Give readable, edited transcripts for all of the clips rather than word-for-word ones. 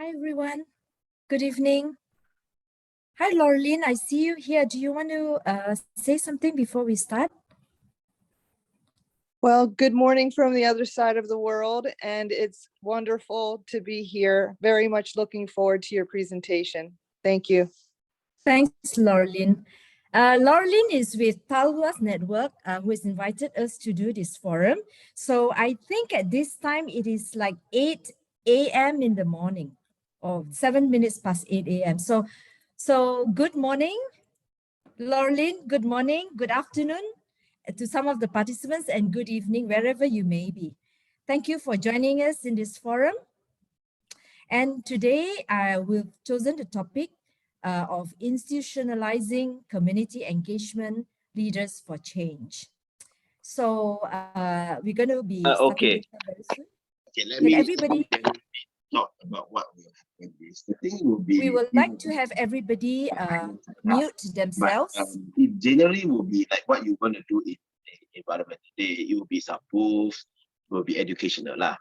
Hi, everyone. Good evening. Hi, Laureline. I see you here. Do you want to say something before we start? Well, good morning from the other side of the world, and it's wonderful to be here. Very much looking forward to your presentation. Thank you. Thanks, Laureline. Laureline is with Talloiress Network, who has invited us to do this forum. So I think at this time, it is like 8 a.m. in the morning, or 7 minutes past 8 a.m. So good morning, Laureline. Good morning, good afternoon to some of the participants, and good evening, wherever you may be. Thank you for joining us in this forum. And today we've chosen the topic of institutionalizing community engagement, leaders for change. So we're going to be okay. very soon. Okay, let Can me everybody talk about what will happen. The thing will be we would like to have everybody mute themselves. But, it generally will be like what you're going to do in the environment today. It will be some booths, will be educational lah.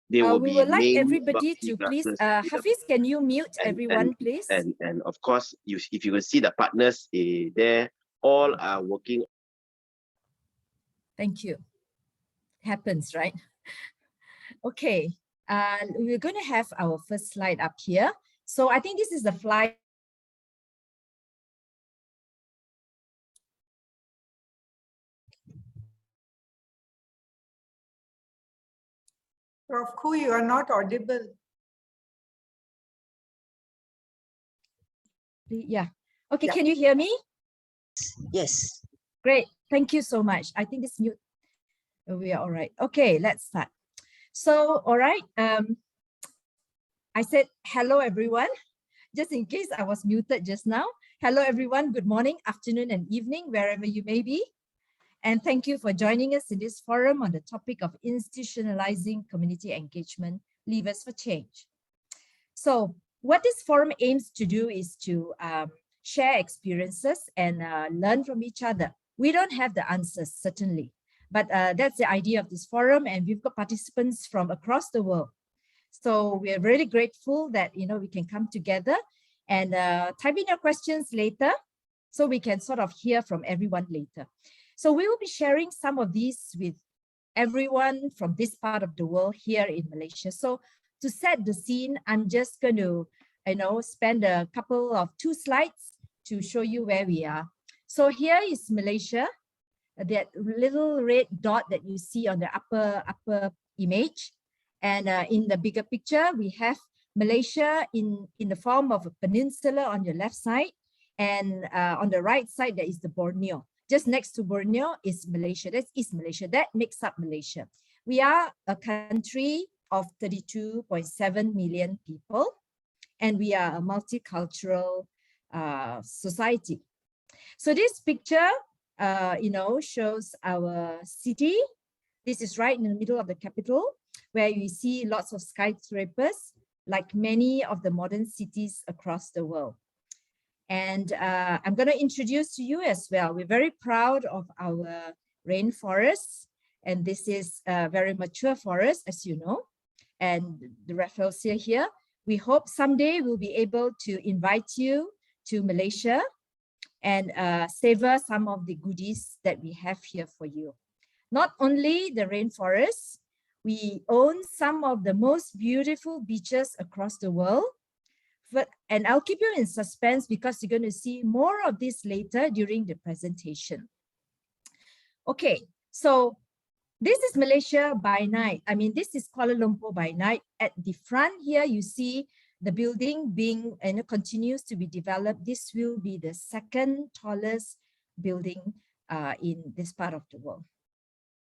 There will we be would like main everybody to please, Hafiz, can you mute everyone, please? And of course, if you can see the partners there, all are working. Thank you. Happens, right? Okay, we're going to have our first slide up here. So I think this is the flyer. Prof. Khu, you are not audible. Yeah. Okay, yeah. Can you hear me? Yes. Great. Thank you so much. I think it's mute. We are all right. Okay, let's start. So, all right. I said hello, everyone. Just in case I was muted just now. Hello, everyone. Good morning, afternoon, and evening, wherever you may be. And thank you for joining us in this forum on the topic of institutionalizing community engagement, levers for change. So what this forum aims to do is to share experiences and learn from each other. We don't have the answers, certainly, but that's the idea of this forum, and we've got participants from across the world. So we are really grateful that we can come together and type in your questions later, so we can sort of hear from everyone later. So we will be sharing some of these with everyone from this part of the world here in Malaysia. So to set the scene, I'm just going to, spend a couple of 2 slides to show you where we are. So here is Malaysia, that little red dot that you see on the upper image. And in the bigger picture, we have Malaysia in the form of a peninsula on your left side. And on the right side, there is the Borneo. Just next to Borneo is Malaysia. That's East Malaysia. That makes up Malaysia. We are a country of 32.7 million people, and we are a multicultural society. So this picture, shows our city. This is right in the middle of the capital, where you see lots of skyscrapers, like many of the modern cities across the world. And I'm going to introduce to you as well. We're very proud of our rainforests, and this is a very mature forest, as you know, and the rafflesia here. We hope someday we'll be able to invite you to Malaysia and savor some of the goodies that we have here for you. Not only the rainforests, we own some of the most beautiful beaches across the world. And I'll keep you in suspense because you're going to see more of this later during the presentation. Okay, so this is Malaysia by night. I mean, this is Kuala Lumpur by night. At the front here, you see the building being continues to be developed. This will be the second tallest building in this part of the world.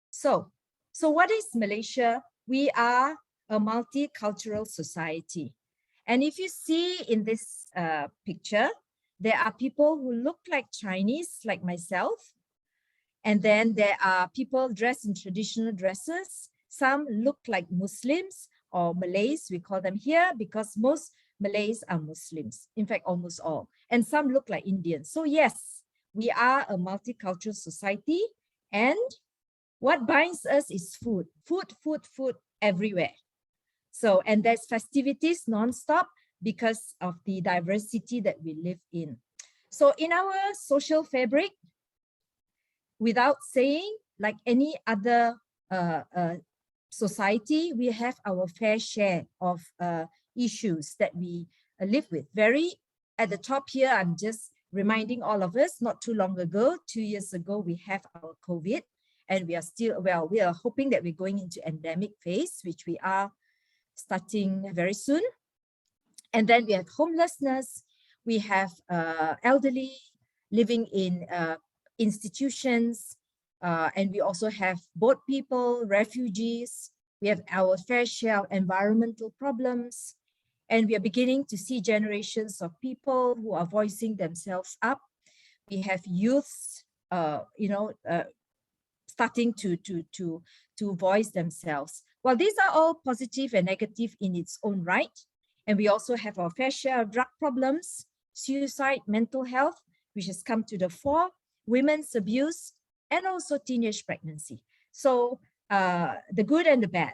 So what is Malaysia? We are a multicultural society. And if you see in this picture, there are people who look like Chinese, like myself. And then there are people dressed in traditional dresses. Some look like Muslims or Malays, we call them here, because most Malays are Muslims. In fact, almost all. And some look like Indians. So yes, we are a multicultural society. And what binds us is food. Food, food, food everywhere. So, and there's festivities non-stop because of the diversity that we live in. So in our social fabric, without saying, like any other society, we have our fair share of issues that we live with. Very at the top here, I'm just reminding all of us, not too long ago, 2 years ago, we have our COVID, and we are still, well, we are hoping that we're going into endemic phase, which we are starting very soon. And then we have homelessness, we have elderly living in institutions, and we also have boat people, refugees. We have our fair share of environmental problems, and we are beginning to see generations of people who are voicing themselves up. We have youths, starting to voice themselves. Well, these are all positive and negative in its own right. And we also have our fair share of drug problems, suicide, mental health, which has come to the fore, women's abuse, and also teenage pregnancy. So the good and the bad.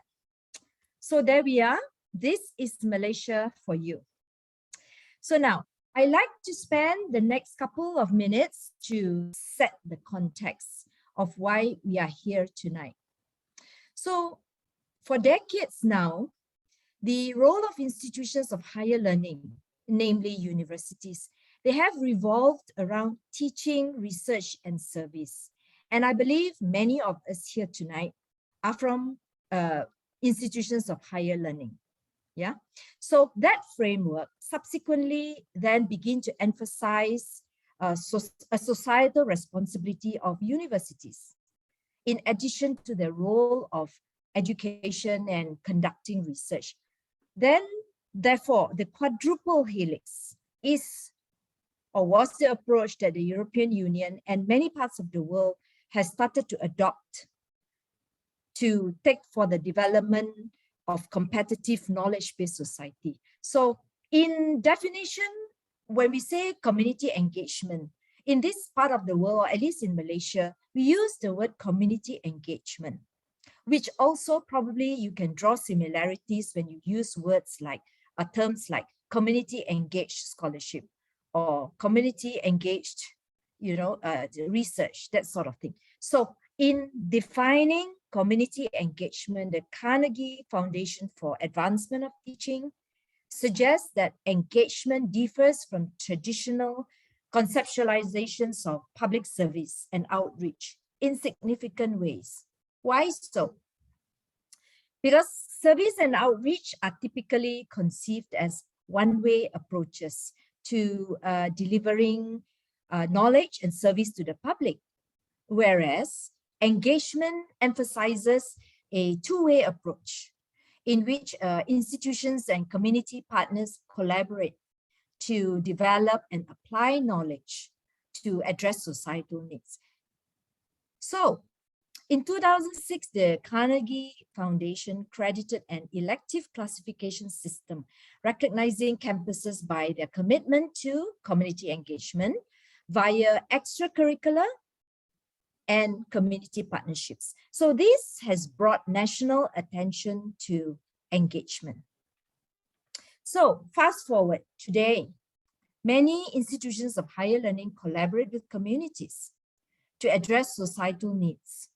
So there we are. This is Malaysia for you. So now, I like to spend the next couple of minutes to set the context of why we are here tonight. So for decades now, the role of institutions of higher learning, namely universities, they have revolved around teaching, research, and service. And I believe many of us here tonight are from institutions of higher learning. Yeah. So that framework subsequently then begin to emphasize a societal responsibility of universities, in addition to their role of education and conducting research. Then, therefore, the quadruple helix is or was the approach that the European Union and many parts of the world has started to adopt to take for the development of competitive knowledge-based society. So in definition, when we say community engagement, in this part of the world, or at least in Malaysia, we use the word community engagement, which also probably you can draw similarities when you use words like, terms like community engaged scholarship or community engaged, research, that sort of thing. So in defining community engagement, the Carnegie Foundation for Advancement of Teaching suggests that engagement differs from traditional conceptualizations of public service and outreach in significant ways. Why so? Because service and outreach are typically conceived as one-way approaches to delivering knowledge and service to the public, whereas engagement emphasizes a two-way approach in which institutions and community partners collaborate to develop and apply knowledge to address societal needs. So in 2006, the Carnegie Foundation credited an elective classification system recognizing campuses by their commitment to community engagement via extracurricular and community partnerships. So this has brought national attention to engagement. So fast forward today, many institutions of higher learning collaborate with communities to address societal needs,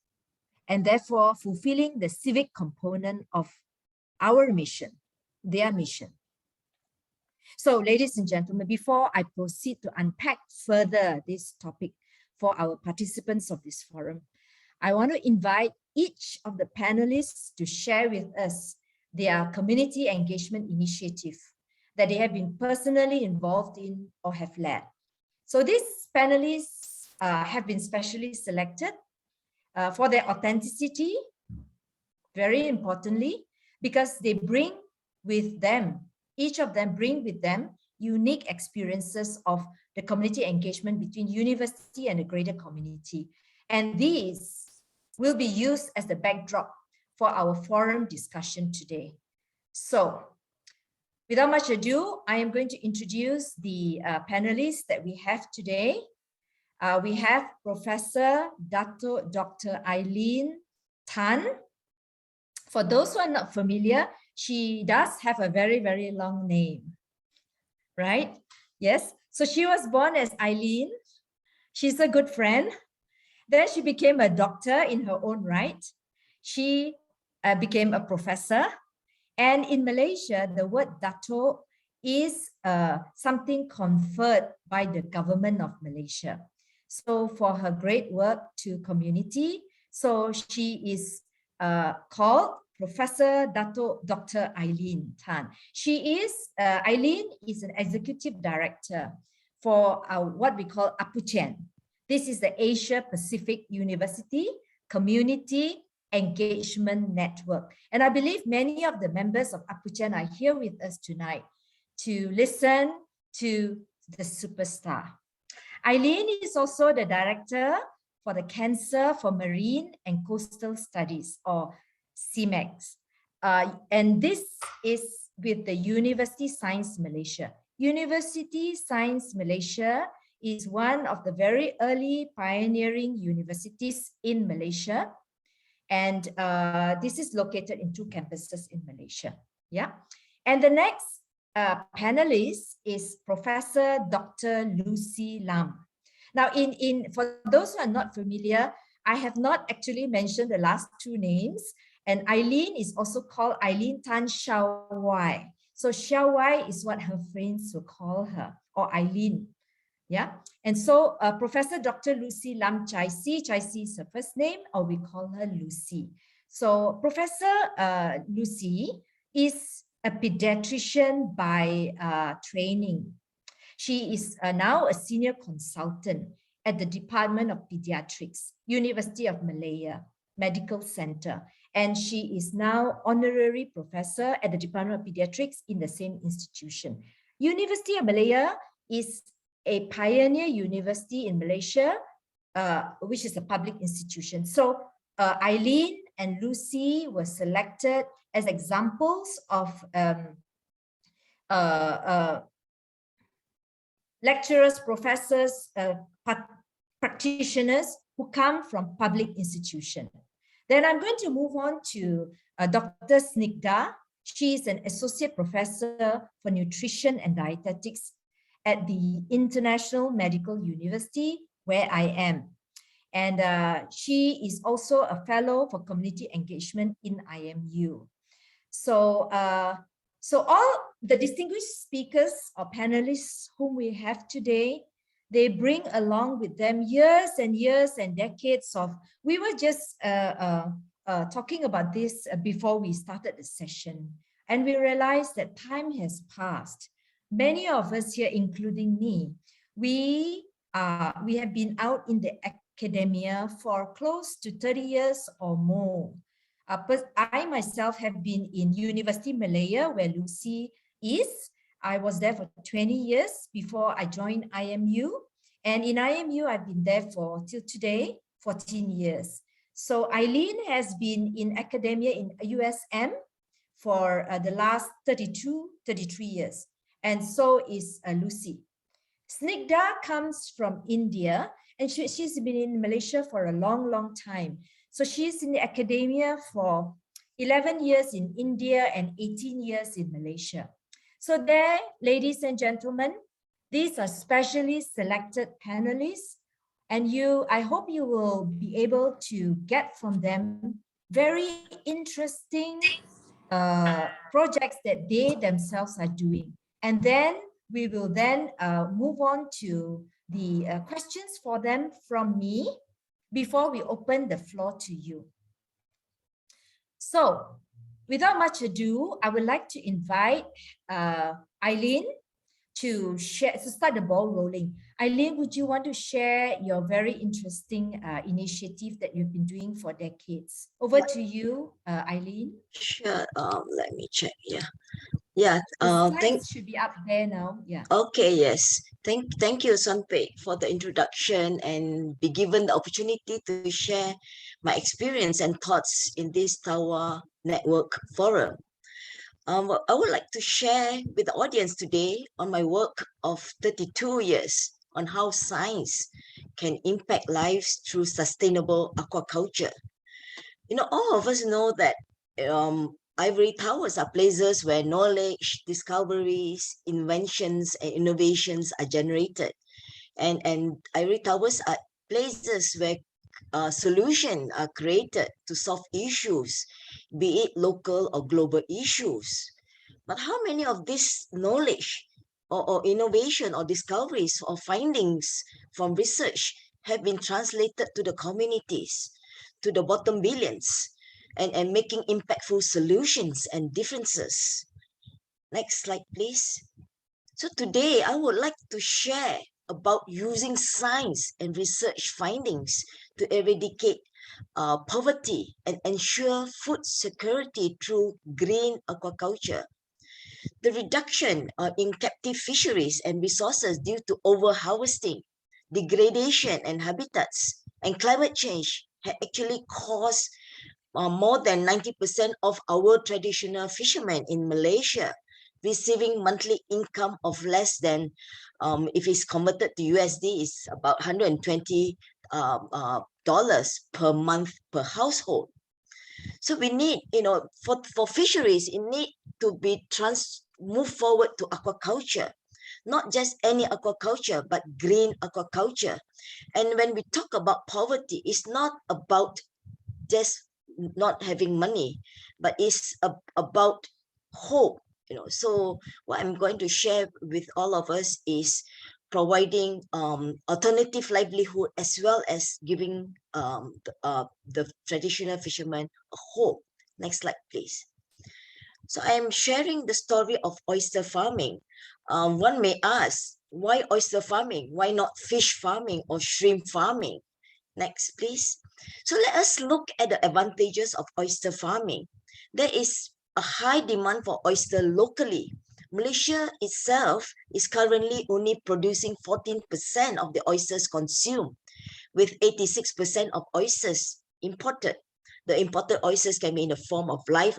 and therefore fulfilling the civic component of our mission, their mission. So ladies and gentlemen, before I proceed to unpack further this topic for our participants of this forum, I want to invite each of the panelists to share with us their community engagement initiative that they have been personally involved in or have led. So these panelists have been specially selected for their authenticity, very importantly, because they bring with them, each of them bring with them unique experiences of the community engagement between university and the greater community. And these will be used as the backdrop for our forum discussion today. So without much ado, I am going to introduce the panelists that we have today. We have Professor Dr. Eileen Tan. For those who are not familiar, she does have a very, very long name, right? Yes. So she was born as Eileen. She's a good friend. Then she became a doctor in her own right. She became a professor. And in Malaysia, the word Dato is something conferred by the government of Malaysia. So for her great work to community, so she is called Professor Dato Dr. Eileen Tan. Eileen is an executive director for what we call APUCHEN. This is the Asia Pacific University Community Engagement Network. And I believe many of the members of APUCHEN are here with us tonight to listen to the superstar. Eileen is also the director for the Cancer for Marine and Coastal Studies, or CMEX. And this is with the University Sains Malaysia. University Sains Malaysia is one of the very early pioneering universities in Malaysia. And this is located in 2 campuses in Malaysia. Yeah. And the next panelist is Professor Dr. Lucy Lam. Now, for those who are not familiar, I have not actually mentioned the last 2 names. And Eileen is also called Eileen Tan Xiao Wai. So Xiao Wai is what her friends will call her, or Eileen. Yeah. And so Professor Dr. Lucy Lam Chai Si is her first name, or we call her Lucy. So Professor Lucy is a pediatrician by training. She is now a senior consultant at the Department of Pediatrics, University of Malaya Medical Center. And she is now honorary professor at the Department of Pediatrics in the same institution. University of Malaya is a pioneer university in Malaysia, which is a public institution. So Eileen and Lucy were selected as examples of lecturers, professors, practitioners who come from public institutions. Then I'm going to move on to Dr. Snigdha. She is an associate professor for nutrition and dietetics at the International Medical University, where I am. And she is also a fellow for community engagement in IMU. So all the distinguished speakers or panelists whom we have today, they bring along with them years and years and decades of, we were just talking about this before we started the session, and we realized that time has passed. Many of us here, including me, we have been out in the academia for close to 30 years or more. But I myself have been in University Malaya, where Lucy is. I was there for 20 years before I joined IMU. And in IMU, I've been there for, till today, 14 years. So Eileen has been in academia in USM for the last 33 years. And so is Lucy. Snigdha comes from India, and she's been in Malaysia for a long, long time. So she's in the academia for 11 years in India and 18 years in Malaysia. So there, ladies and gentlemen, these are specially selected panelists, and I hope you will be able to get from them very interesting projects that they themselves are doing. And then we will then move on to the questions for them from me before we open the floor to you. So without much ado, I would like to invite Eileen to start the ball rolling. Eileen, would you want to share your very interesting initiative that you've been doing for decades? Over to you, Eileen. Sure. Let me check here. Yeah. The slides should be up there now. Yeah. Okay. Yes. Thank you, Sanpei, for the introduction and be given the opportunity to share my experience and thoughts in this Talloiress Network forum. I would like to share with the audience today on my work of 32 years on how science can impact lives through sustainable aquaculture. You know, all of us know that ivory towers are places where knowledge, discoveries, inventions, and innovations are generated. And ivory towers are places where solutions are created to solve issues, be it local or global issues. But how many of this knowledge or innovation or discoveries or findings from research have been translated to the communities, to the bottom billions, and making impactful solutions and differences? Next slide, please. So today I would like to share about using science and research findings to eradicate poverty and ensure food security through green aquaculture. The reduction in captive fisheries and resources due to overharvesting, degradation and habitats, and climate change had actually caused more than 90% of our traditional fishermen in Malaysia receiving monthly income of less than, if it's converted to USD, is about $120 per month per household. So we need, for fisheries, it need to be move forward to aquaculture, not just any aquaculture, but green aquaculture. And when we talk about poverty, it's not about just not having money, but it's about hope. So what I'm going to share with all of us is providing alternative livelihood as well as giving the traditional fishermen a hope. Next slide, please. So I am sharing the story of oyster farming. One may ask, why oyster farming? Why not fish farming or shrimp farming? Next, please. So let us look at the advantages of oyster farming. There is a high demand for oyster locally. Malaysia itself is currently only producing 14% of the oysters consumed, with 86% of oysters imported. The imported oysters can be in the form of live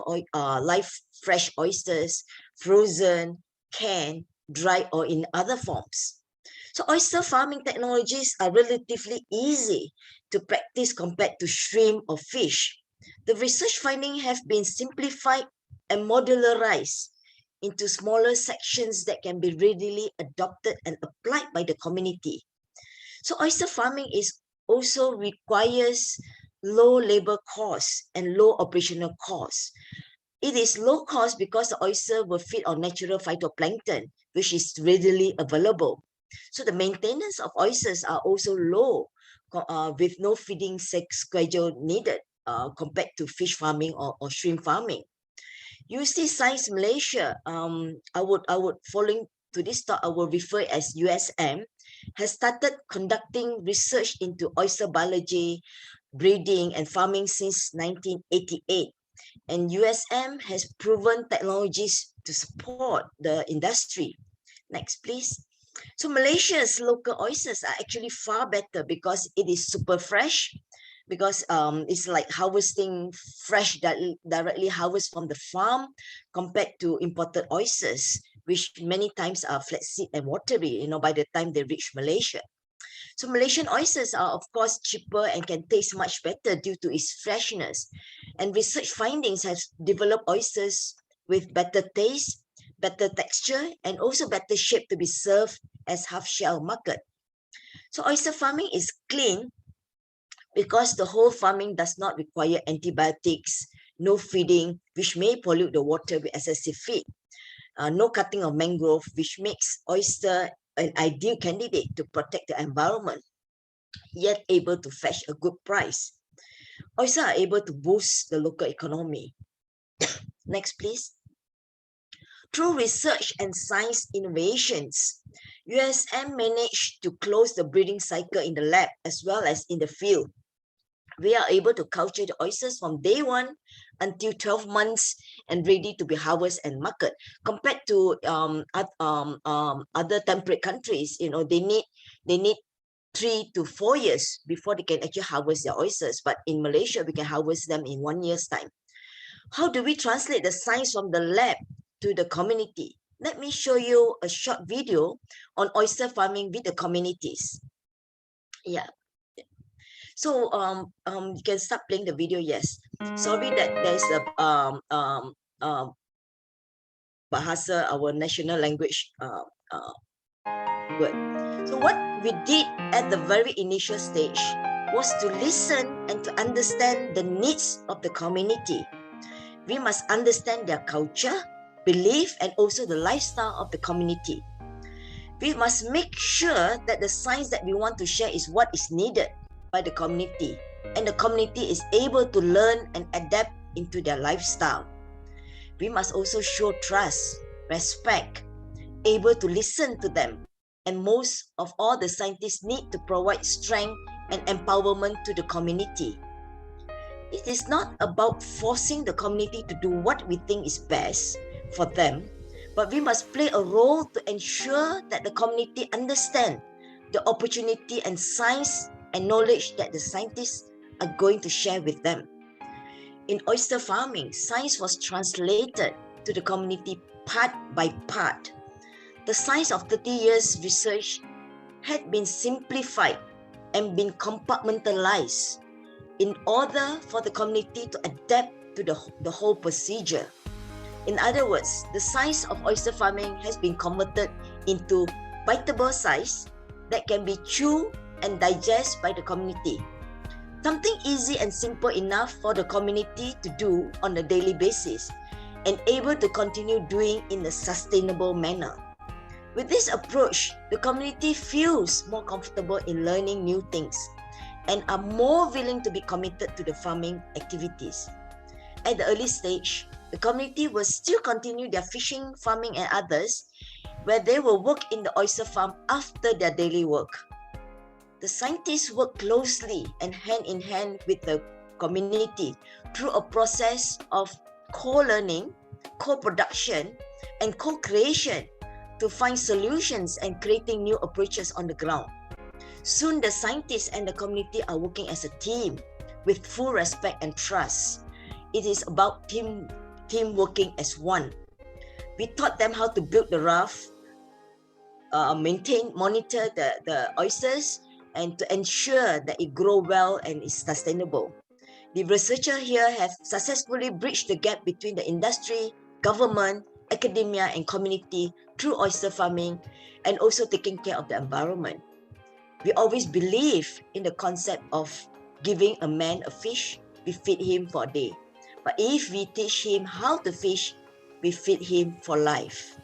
fresh oysters, frozen, canned, dry, or in other forms. So oyster farming technologies are relatively easy to practice compared to shrimp or fish. The research findings have been simplified and modularized into smaller sections that can be readily adopted and applied by the community. So oyster farming also requires low labor costs and low operational costs. It is low cost because the oyster will feed on natural phytoplankton, which is readily available. So the maintenance of oysters are also low, with no feeding schedule needed compared to fish farming or shrimp farming. UC Science Malaysia, I would following to this talk, I will refer as USM, has started conducting research into oyster biology, breeding, and farming since 1988. And USM has proven technologies to support the industry. Next, please. So Malaysia's local oysters are actually far better because it is super fresh, because it's like harvesting fresh, directly harvest from the farm, compared to imported oysters, which many times are flaccid and watery, by the time they reach Malaysia. So Malaysian oysters are, of course, cheaper and can taste much better due to its freshness. And research findings have developed oysters with better taste, better texture, and also better shape to be served as half-shell market. So oyster farming is clean because the whole farming does not require antibiotics, no feeding, which may pollute the water with excessive feed, no cutting of mangrove, which makes oyster an ideal candidate to protect the environment, yet able to fetch a good price. Oysters are able to boost the local economy. Next, please. Through research and science innovations, USM managed to close the breeding cycle in the lab as well as in the field. We are able to culture the oysters from day 1 until 12 months and ready to be harvested and market. Compared to other temperate countries, they need 3 to 4 years before they can actually harvest their oysters. But in Malaysia, we can harvest them in 1 year's time. How do we translate the science from the lab to the community? Let me show you a short video on oyster farming with the communities. Yeah. So you can start playing the video. Yes. Sorry that there's a bahasa, our national language word. So what we did at the very initial stage was to listen and to understand the needs of the community. We must understand their culture, belief, and also the lifestyle of the community. We must make sure that the science that we want to share is what is needed by the community, and the community is able to learn and adapt into their lifestyle. We must also show trust, respect, able to listen to them, and most of all, the scientists need to provide strength and empowerment to the community. It is not about forcing the community to do what we think is best for them, but we must play a role to ensure that the community understand the opportunity and science and knowledge that the scientists are going to share with them. In oyster farming, science was translated to the community part by part. The science of 30 years research had been simplified and been compartmentalized in order for the community to adapt to the whole procedure. In other words, the science of oyster farming has been converted into biteable size that can be chewed and digested by the community. Something easy and simple enough for the community to do on a daily basis and able to continue doing in a sustainable manner. With this approach, the community feels more comfortable in learning new things and are more willing to be committed to the farming activities. At the early stage, the community will still continue their fishing, farming, and others, where they will work in the oyster farm after their daily work. The scientists work closely and hand in hand with the community through a process of co-learning, co-production, and co-creation to find solutions and creating new approaches on the ground. Soon, the scientists and the community are working as a team with full respect and trust. It is about team working as one. We taught them how to build the raft, monitor the oysters, and to ensure that it grow well and is sustainable. The researchers here have successfully bridged the gap between the industry, government, academia, and community through oyster farming and also taking care of the environment. We always believe in the concept of giving a man a fish, we feed him for a day. But if we teach him how to fish, we feed him for life.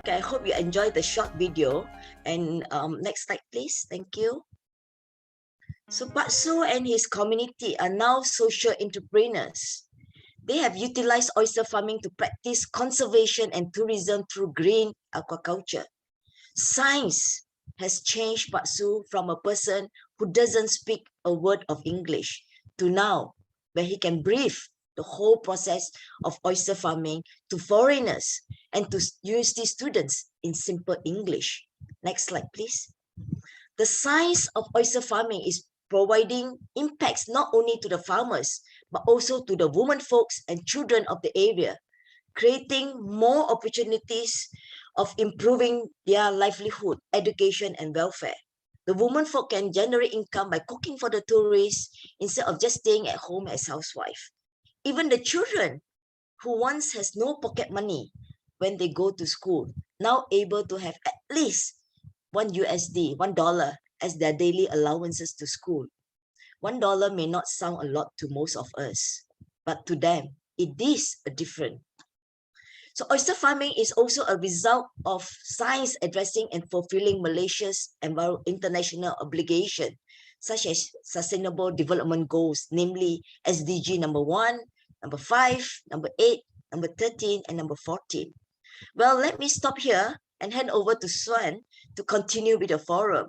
Okay, I hope you enjoyed the short video. And next slide, please. Thank you. So Pak Su and his community are now social entrepreneurs. They have utilized oyster farming to practice conservation and tourism through green aquaculture. Science has changed Pak Su from a person who doesn't speak a word of English to now, where he can brief the whole process of oyster farming to foreigners and to university students in simple English. Next slide, please. The science of oyster farming is providing impacts not only to the farmers, but also to the women folks and children of the area, creating more opportunities of improving their livelihood, education, and welfare. The women folk can generate income by cooking for the tourists instead of just staying at home as housewife. Even the children who once has no pocket money when they go to school, now able to have at least $1, $1 as their daily allowances to school. $1 may not sound a lot to most of us, but to them, it is a different. So oyster farming is also a result of science addressing and fulfilling Malaysia's international obligation, such as Sustainable Development Goals, namely SDG number 1, number 5, number 8, number 13, and number 14. Well, let me stop here and hand over to Swan to continue with the forum.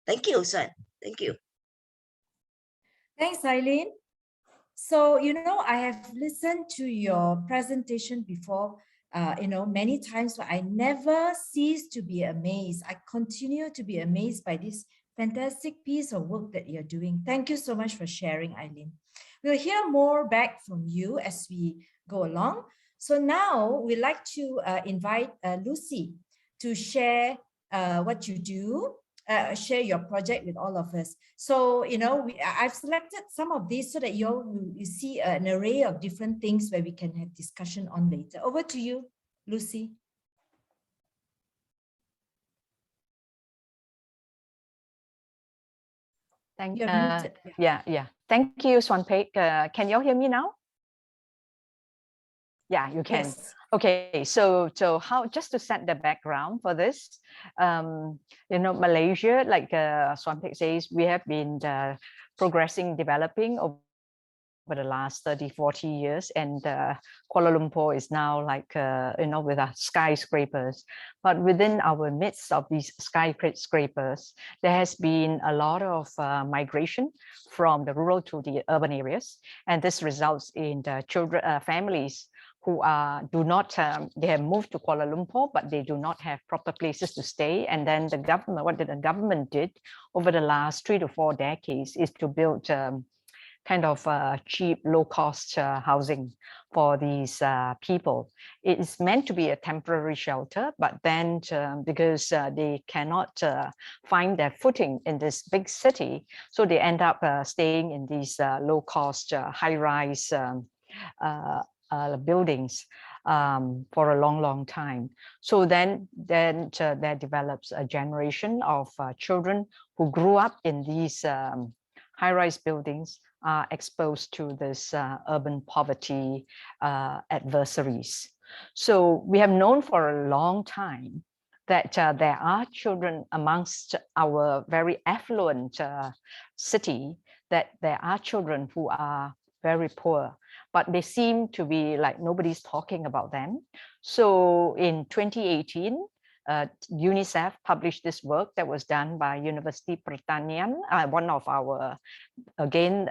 Thank you, Swan. Thank you. Thanks, Eileen. So, I have listened to your presentation before, many times, but I never cease to be amazed. I continue to be amazed by this fantastic piece of work that you're doing. Thank you so much for sharing, Eileen. We'll hear more back from you as we go along. So now we'd like to invite Lucy to share what you do, share your project with all of us. So, you know, I've selected some of these so that you see an array of different things where we can have discussion on later. Over to you, Lucy. Thank You're muted. yeah. Thank you, Swanpei. Can you all hear me now? Yeah, you can. Yes. Okay, so how, just to set the background for this, you know, Malaysia, like Swanpei says, we have been progressing, developing over the last 30, 40 years, and Kuala Lumpur is now like, you know, with our skyscrapers. But within our midst of these skyscrapers, there has been a lot of migration from the rural to the urban areas. And this results in the children, families who do not, they have moved to Kuala Lumpur, but they do not have proper places to stay. And then the government, what the government did over the last 3 to 4 decades is to build kind of cheap, low-cost housing for these people. It is meant to be a temporary shelter, but then because they cannot find their footing in this big city, so they end up staying in these low-cost, high-rise buildings for a long, long time. So then there develops a generation of children who grew up in these high-rise buildings, are exposed to this urban poverty adversaries. So we have known for a long time that there are children amongst our very affluent city, that there are children who are very poor, but they seem to be like nobody's talking about them. So in 2018, UNICEF published this work that was done by University Pertanian, one of our, again,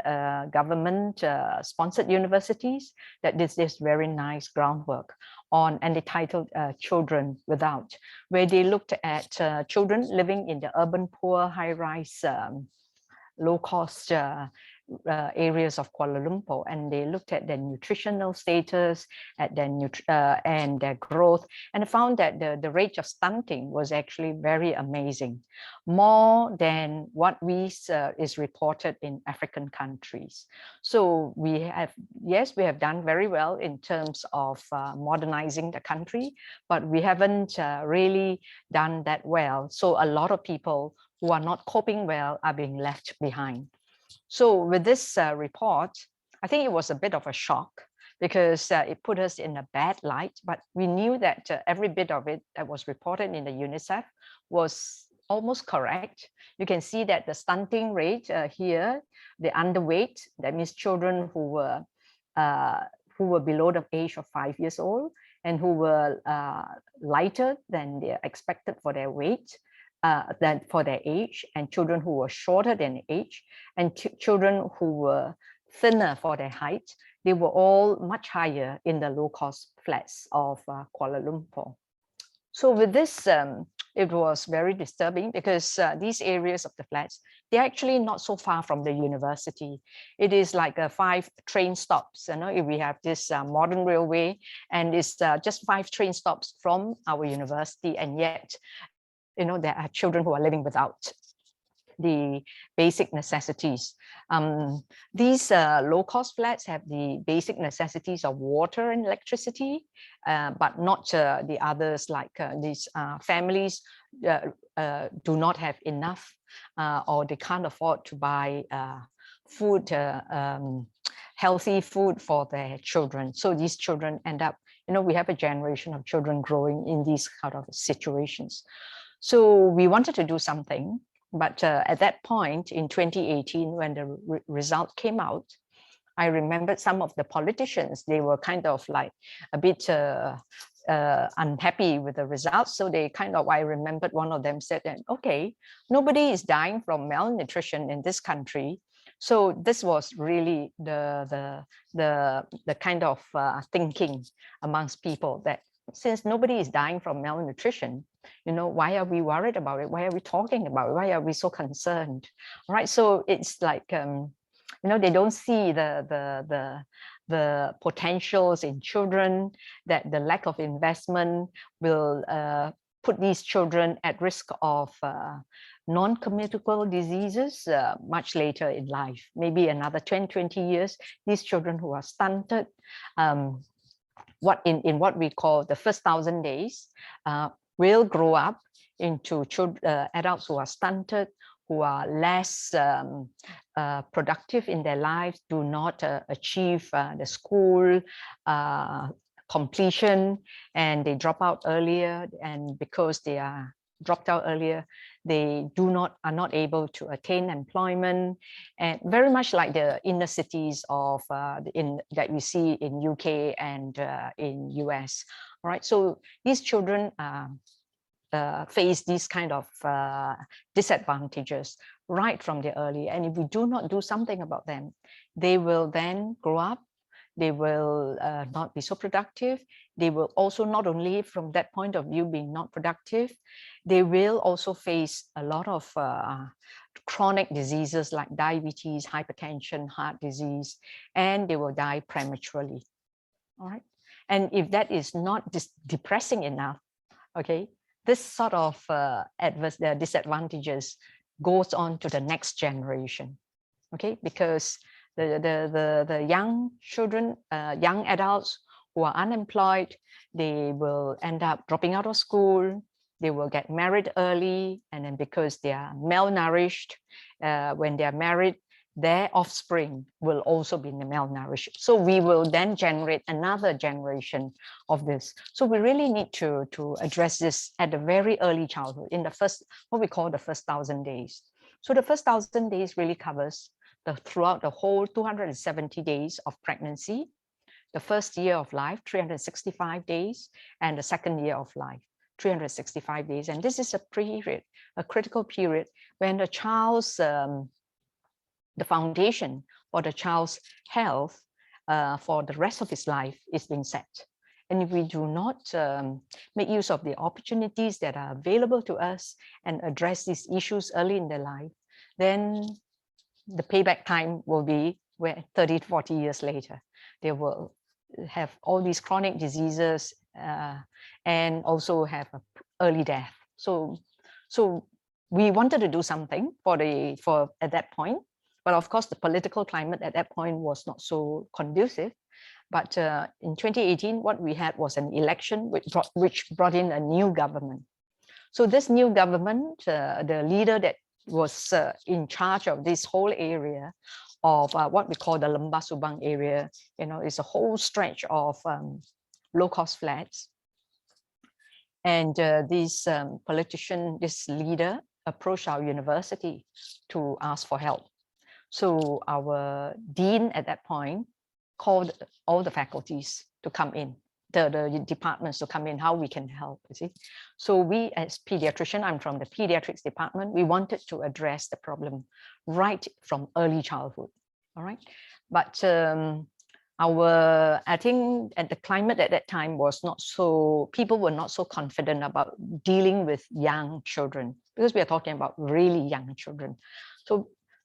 government sponsored universities, that did this very nice groundwork on, and they titled Children Without, where they looked at children living in the urban poor, high-rise, low-cost areas of Kuala Lumpur, and they looked at their nutritional status, at their and their growth, and found that the rate of stunting was actually very amazing, more than what is reported in African countries. So we have, yes, we have done very well in terms of modernizing the country, but we haven't really done that well. So a lot of people who are not coping well are being left behind. So with this report, I think it was a bit of a shock, because it put us in a bad light, but we knew that every bit of it that was reported in the UNICEF was almost correct. You can see that the stunting rate here, the underweight, that means children who were below the age of 5 years old and who were lighter than they expected for their weight, than for their age, and children who were shorter than age, and children who were thinner for their height, they were all much higher in the low-cost flats of Kuala Lumpur. So with this, it was very disturbing, because these areas of the flats, they're actually not so far from the university. It is like 5 train stops. You know, if we have this modern railway, and it's just 5 train stops from our university, and yet, you know, there are children who are living without the basic necessities. These low-cost flats have the basic necessities of water and electricity, but not the others, like these families do not have enough, or they can't afford to buy food, healthy food for their children. So these children end up, you know, we have a generation of children growing in these kind of situations. So we wanted to do something, but at that point in 2018, when the result came out, I remembered some of the politicians, they were kind of like a bit unhappy with the results. So they kind of, I remembered one of them said that, okay, nobody is dying from malnutrition in this country. So this was really the kind of thinking amongst people, that since nobody is dying from malnutrition, you know, why are we worried about it? Why are we talking about it? Why are we so concerned? All right, so it's like, you They don't see the potentials in children, that the lack of investment will put these children at risk of non-communicable diseases much later in life. Maybe another 20 years, these children who are stunted, in what we call the first 1,000 days, will grow up into adults who are stunted, who are less productive in their lives, do not achieve the school completion, and they drop out earlier. And because they are dropped out earlier, they are not able to attain employment, and very much like the inner cities of that we see in UK and in US. All right, so these children face these kind of disadvantages right from the early, and if we do not do something about them, they will then grow up. They will not be so productive. They will also, not only from that point of view being not productive, they will also face a lot of chronic diseases like diabetes, hypertension, heart disease, and they will die prematurely. All right. And if that is not depressing enough, okay, this sort of adverse disadvantages goes on to the next generation. Okay, because the young children, young adults who are unemployed, they will end up dropping out of school. They will get married early, and then because they are malnourished, when they are married, their offspring will also be malnourished. So we will then generate another generation of this. So we really need to address this at the very early childhood, in the first, what we call the first 1,000 days. So the first 1,000 days really covers throughout the whole 270 days of pregnancy, the first year of life, 365 days, and the second year of life, 365 days. And this is a period, a critical period, when the child's, the foundation for the child's health for the rest of his life is being set. And if we do not make use of the opportunities that are available to us and address these issues early in their life, then the payback time will be where 30 to 40 years later, they will have all these chronic diseases and also have an early death. So we wanted to do something at that point, but of course the political climate at that point was not so conducive. But in 2018, what we had was an election which brought in a new government. So this new government, the leader that was in charge of this whole area of what we call the Lembah Subang area, it's a whole stretch of low-cost flats. And this politician, this leader, approached our university to ask for help. So our dean at that point called all the faculties to come in, the departments to come in, how we can help, you see. So we, as pediatrician, I'm from the pediatrics department, we wanted to address the problem right from early childhood, all right? But I think at the climate at that time was not so, people were not so confident about dealing with young children, because we are talking about really young children.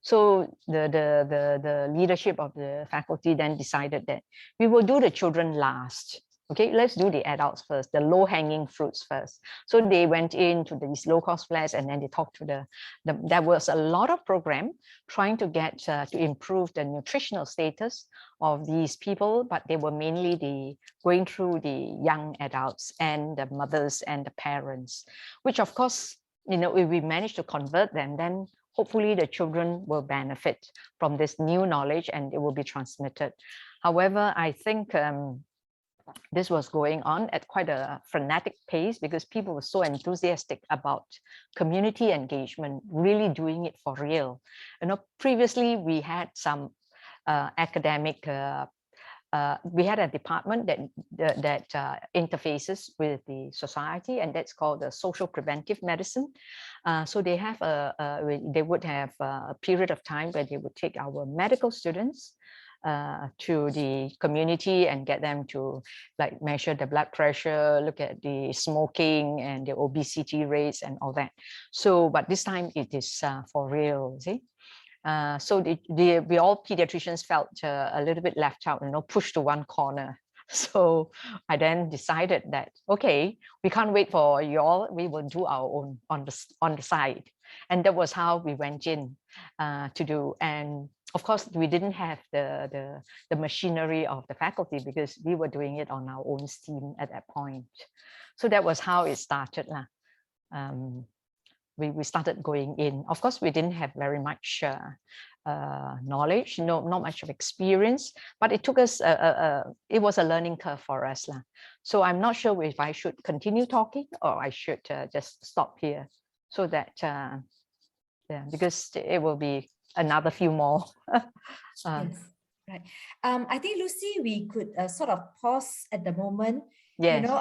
So the leadership of the faculty then decided that we will do the children last. Okay, let's do the adults first, the low-hanging fruits first. So they went into these low-cost flats, and then they talked to there was a lot of program trying to get to improve the nutritional status of these people, but they were mainly going through the young adults and the mothers and the parents, which of course, if we manage to convert them, then hopefully the children will benefit from this new knowledge and it will be transmitted. However, I think this was going on at quite a frenetic pace because people were so enthusiastic about community engagement, really doing it for real. Previously we had some academic, we had a department that interfaces with the society, and that's called the social preventive medicine. So they have they would have a period of time where they would take our medical students to the community and get them to like measure the blood pressure, look at the smoking and the obesity rates and all that. So, but this time it is for real, see? So we all pediatricians felt a little bit left out, pushed to one corner. So I then decided that, okay, we can't wait for you all, we will do our own on the side. And that was how we went in to do. And of course, we didn't have the machinery of the faculty because we were doing it on our own steam at that point. So that was how it started. We started going in. Of course, we didn't have very much knowledge, not much of experience, but it took us, it was a learning curve for us. So I'm not sure if I should continue talking or I should just stop here so that, yeah, because it will be another few more. Yes, right. I think, Lucy, we could sort of pause at the moment. Yes. You know,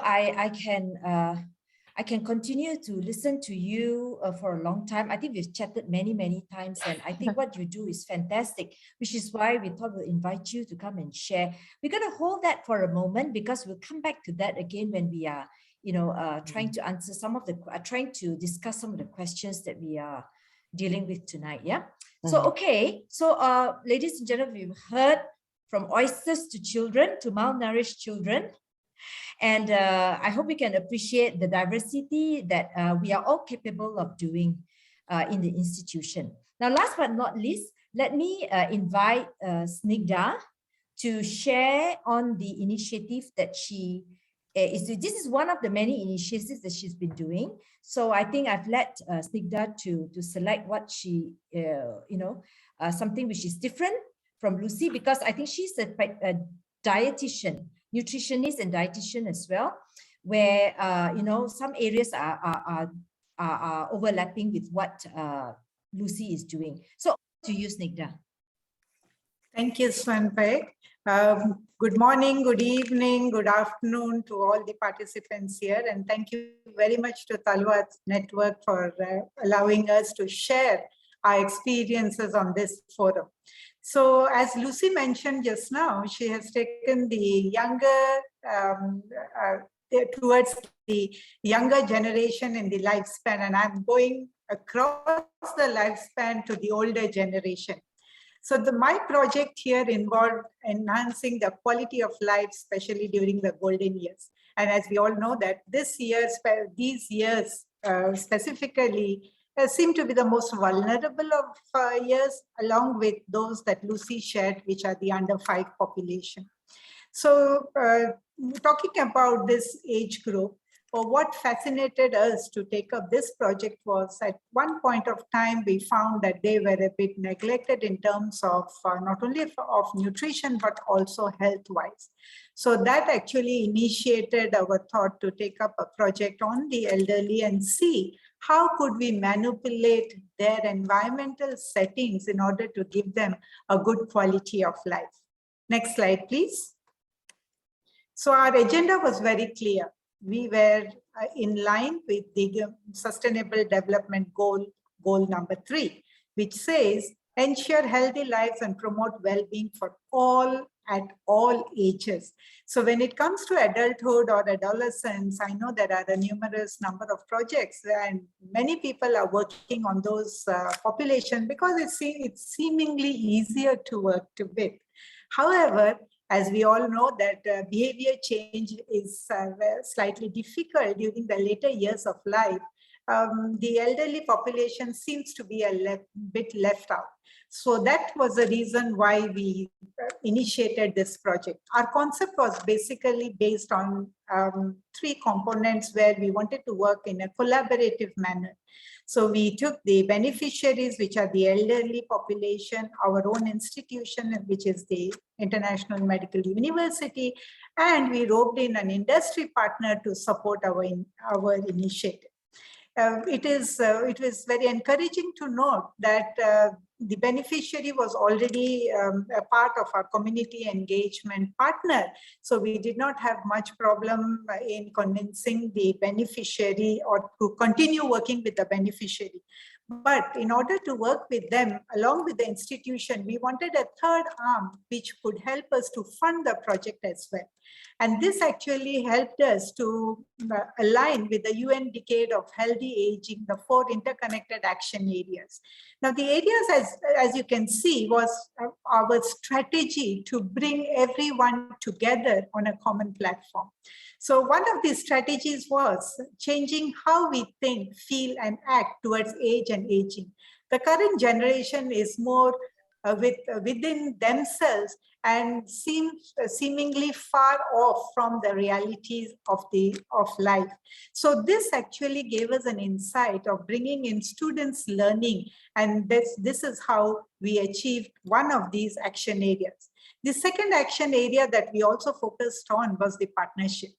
I can continue to listen to you for a long time. I think we've chatted many times, and I think what you do is fantastic, which is why we thought we'll invite you to come and share. We're going to hold that for a moment because we'll come back to that again when we are, trying to answer trying to discuss some of the questions that we are dealing with tonight. Yeah. So, okay. So, ladies and gentlemen, we've heard from oysters to children, to malnourished children. And I hope we can appreciate the diversity that we are all capable of doing in the institution. Now, last but not least, let me invite Snigdha to share on the initiative that she is doing. This is one of the many initiatives that she's been doing. So I think I've let Snigdha to select what she, something which is different from Lucy, because I think she's a dietitian, nutritionist and dietitian as well, where some areas are overlapping with what Lucy is doing. So to you, Snigdha. Thank you, Swanpeg. Good morning, good evening, good afternoon to all the participants here, and thank you very much to Talloiress Network for allowing us to share our experiences on this forum. So as Lucy mentioned just now, she has taken the towards the younger generation in the lifespan, and I'm going across the lifespan to the older generation. So my project here involved enhancing the quality of life, especially during the golden years. And as we all know that these years specifically seem to be the most vulnerable of years, along with those that Lucy shared, which are the under 5 population. So talking about this age group, what fascinated us to take up this project was at one point of time, we found that they were a bit neglected in terms of not only of nutrition, but also health-wise. So that actually initiated our thought to take up a project on the elderly and see how could we manipulate their environmental settings in order to give them a good quality of life. Next slide, please. So our agenda was very clear. We were in line with the Sustainable Development Goal number 3, which says, ensure healthy lives and promote well-being for all at all ages. So when it comes to adulthood or adolescence, I know there are a numerous number of projects and many people are working on those population because it's seemingly easier to work with. However, as we all know that behavior change is slightly difficult during the later years of life, the elderly population seems to be a bit left out. So that was the reason why we initiated this project. Our concept was basically based on 3 components where we wanted to work in a collaborative manner. So we took the beneficiaries, which are the elderly population, our own institution, which is the International Medical University, and we roped in an industry partner to support our initiative. It was very encouraging to note that the beneficiary was already a part of our community engagement partner. So we did not have much problem in convincing the beneficiary or to continue working with the beneficiary. But in order to work with them, along with the institution, we wanted a third arm which could help us to fund the project as well. And this actually helped us to align with the UN Decade of Healthy Aging, the 4 interconnected action areas. Now, the areas, as you can see, was our strategy to bring everyone together on a common platform. So one of these strategies was changing how we think, feel, and act towards age and aging. The current generation is more within themselves and seems seemingly far off from the realities of life. So this actually gave us an insight of bringing in students' learning, and this is how we achieved one of these action areas. The second action area that we also focused on was the partnership.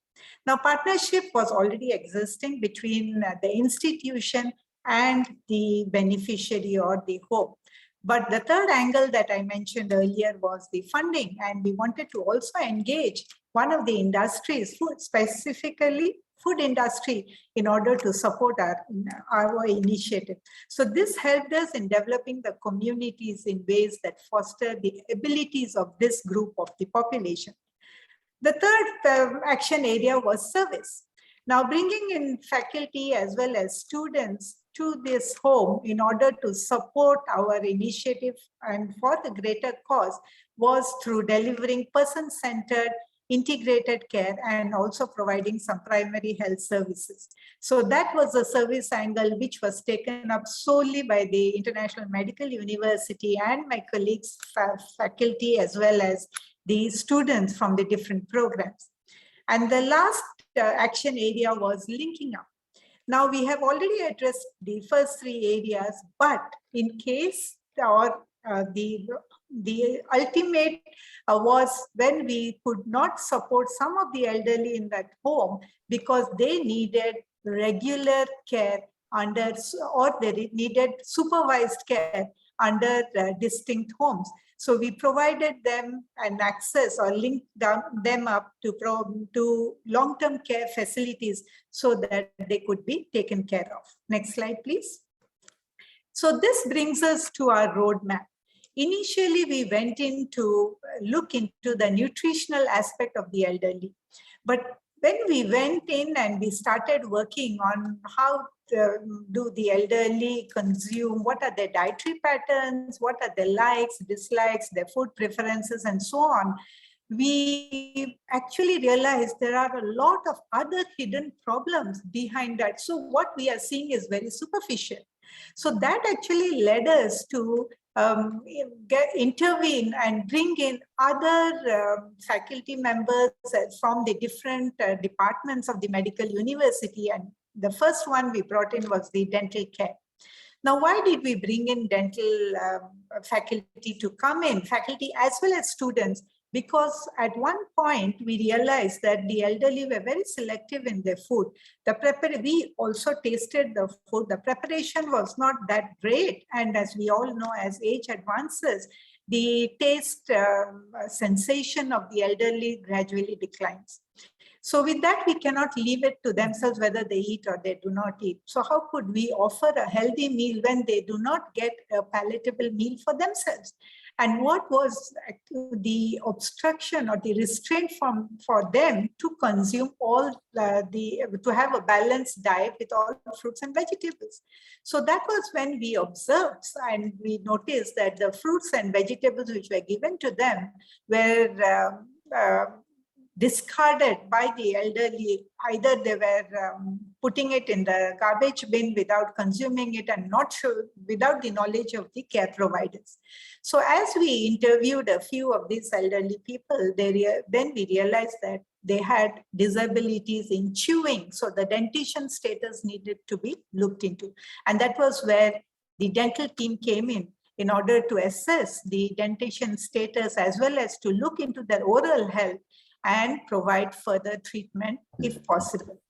Now, partnership was already existing between the institution and the beneficiary or the home. But the third angle that I mentioned earlier was the funding, and we wanted to also engage one of the industries, specifically food industry, in order to support our initiative. So this helped us in developing the communities in ways that foster the abilities of this group of the population. The third action area was service. Now, bringing in faculty as well as students to this home in order to support our initiative and for the greater cause was through delivering person-centered integrated care and also providing some primary health services. So that was a service angle which was taken up solely by the International Medical University and my colleagues, faculty, as well as the students from the different programs. And the last action area was linking up. Now, we have already addressed the first 3 areas, but in case or the ultimate was when we could not support some of the elderly in that home because they needed regular care under, or they needed supervised care under distinct homes. So we provided them an access or linked them up to long-term care facilities so that they could be taken care of. Next slide, please. So this brings us to our roadmap. Initially, we went in to look into the nutritional aspect of the elderly. But when we went in and we started working on how do the elderly consume, what are their dietary patterns, what are their likes, dislikes, their food preferences, and so on, we actually realized there are a lot of other hidden problems behind that. So what we are seeing is very superficial. So that actually led us to intervene and bring in other faculty members from the different departments of the medical university. And the first one we brought in was the dental care. Now, why did we bring in dental faculty to come in, faculty as well as students? Because at one point we realized that the elderly were very selective in their food. We also tasted the food. The preparation was not that great. And as we all know, as age advances, the taste sensation of the elderly gradually declines. So with that, we cannot leave it to themselves whether they eat or they do not eat. So how could we offer a healthy meal when they do not get a palatable meal for themselves? And what was the obstruction or the restraint for them to consume all to have a balanced diet with all fruits and vegetables? So that was when we observed and we noticed that the fruits and vegetables which were given to them were discarded by the elderly. Either they were putting it in the garbage bin without consuming it and not sure, without the knowledge of the care providers. So as we interviewed a few of these elderly people, then we realized that they had disabilities in chewing. So the dentition status needed to be looked into. And that was where the dental team came in order to assess the dentition status as well as to look into their oral health and provide further treatment if possible.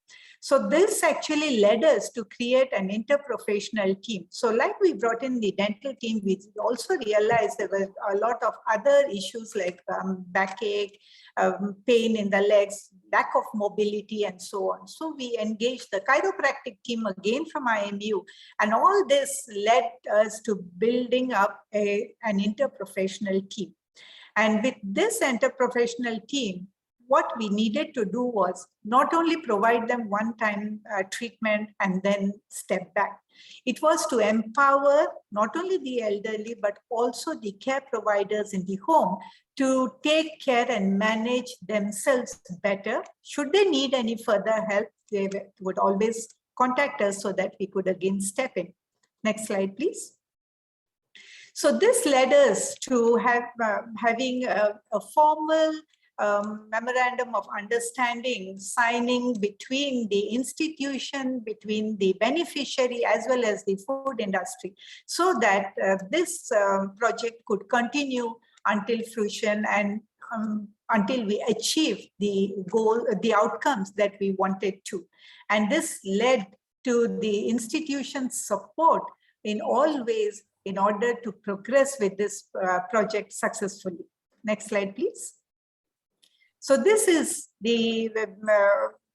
So this actually led us to create an interprofessional team. So like we brought in the dental team, we also realized there were a lot of other issues like backache, pain in the legs, lack of mobility, and so on. So we engaged the chiropractic team again from IMU, and all this led us to building up an interprofessional team. And with this interprofessional team, what we needed to do was not only provide them one-time treatment and then step back. It was to empower not only the elderly, but also the care providers in the home to take care and manage themselves better. Should they need any further help, they would always contact us so that we could again step in. Next slide, please. So this led us to having a formal memorandum of understanding signing between the institution, between the beneficiary, as well as the food industry, so that this project could continue until fruition and until we achieve the goal, the outcomes that we wanted to. And this led to the institution's support in all ways in order to progress with this project successfully. Next slide, please. So this is the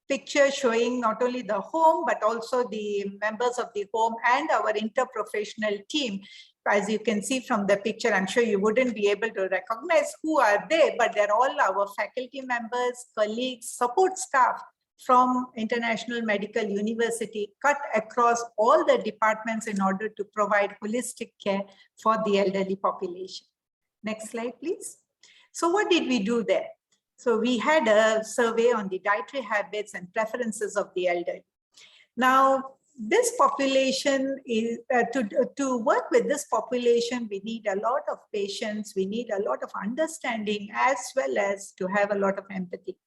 picture showing not only the home, but also the members of the home and our interprofessional team. As you can see from the picture, I'm sure you wouldn't be able to recognize who are they, but they're all our faculty members, colleagues, support staff from International Medical University, cut across all the departments in order to provide holistic care for the elderly population. Next slide, please. So what did we do there? So we had a survey on the dietary habits and preferences of the elderly. Now, this population is, to work with this population, we need a lot of patience, we need a lot of understanding, as well as to have a lot of empathy.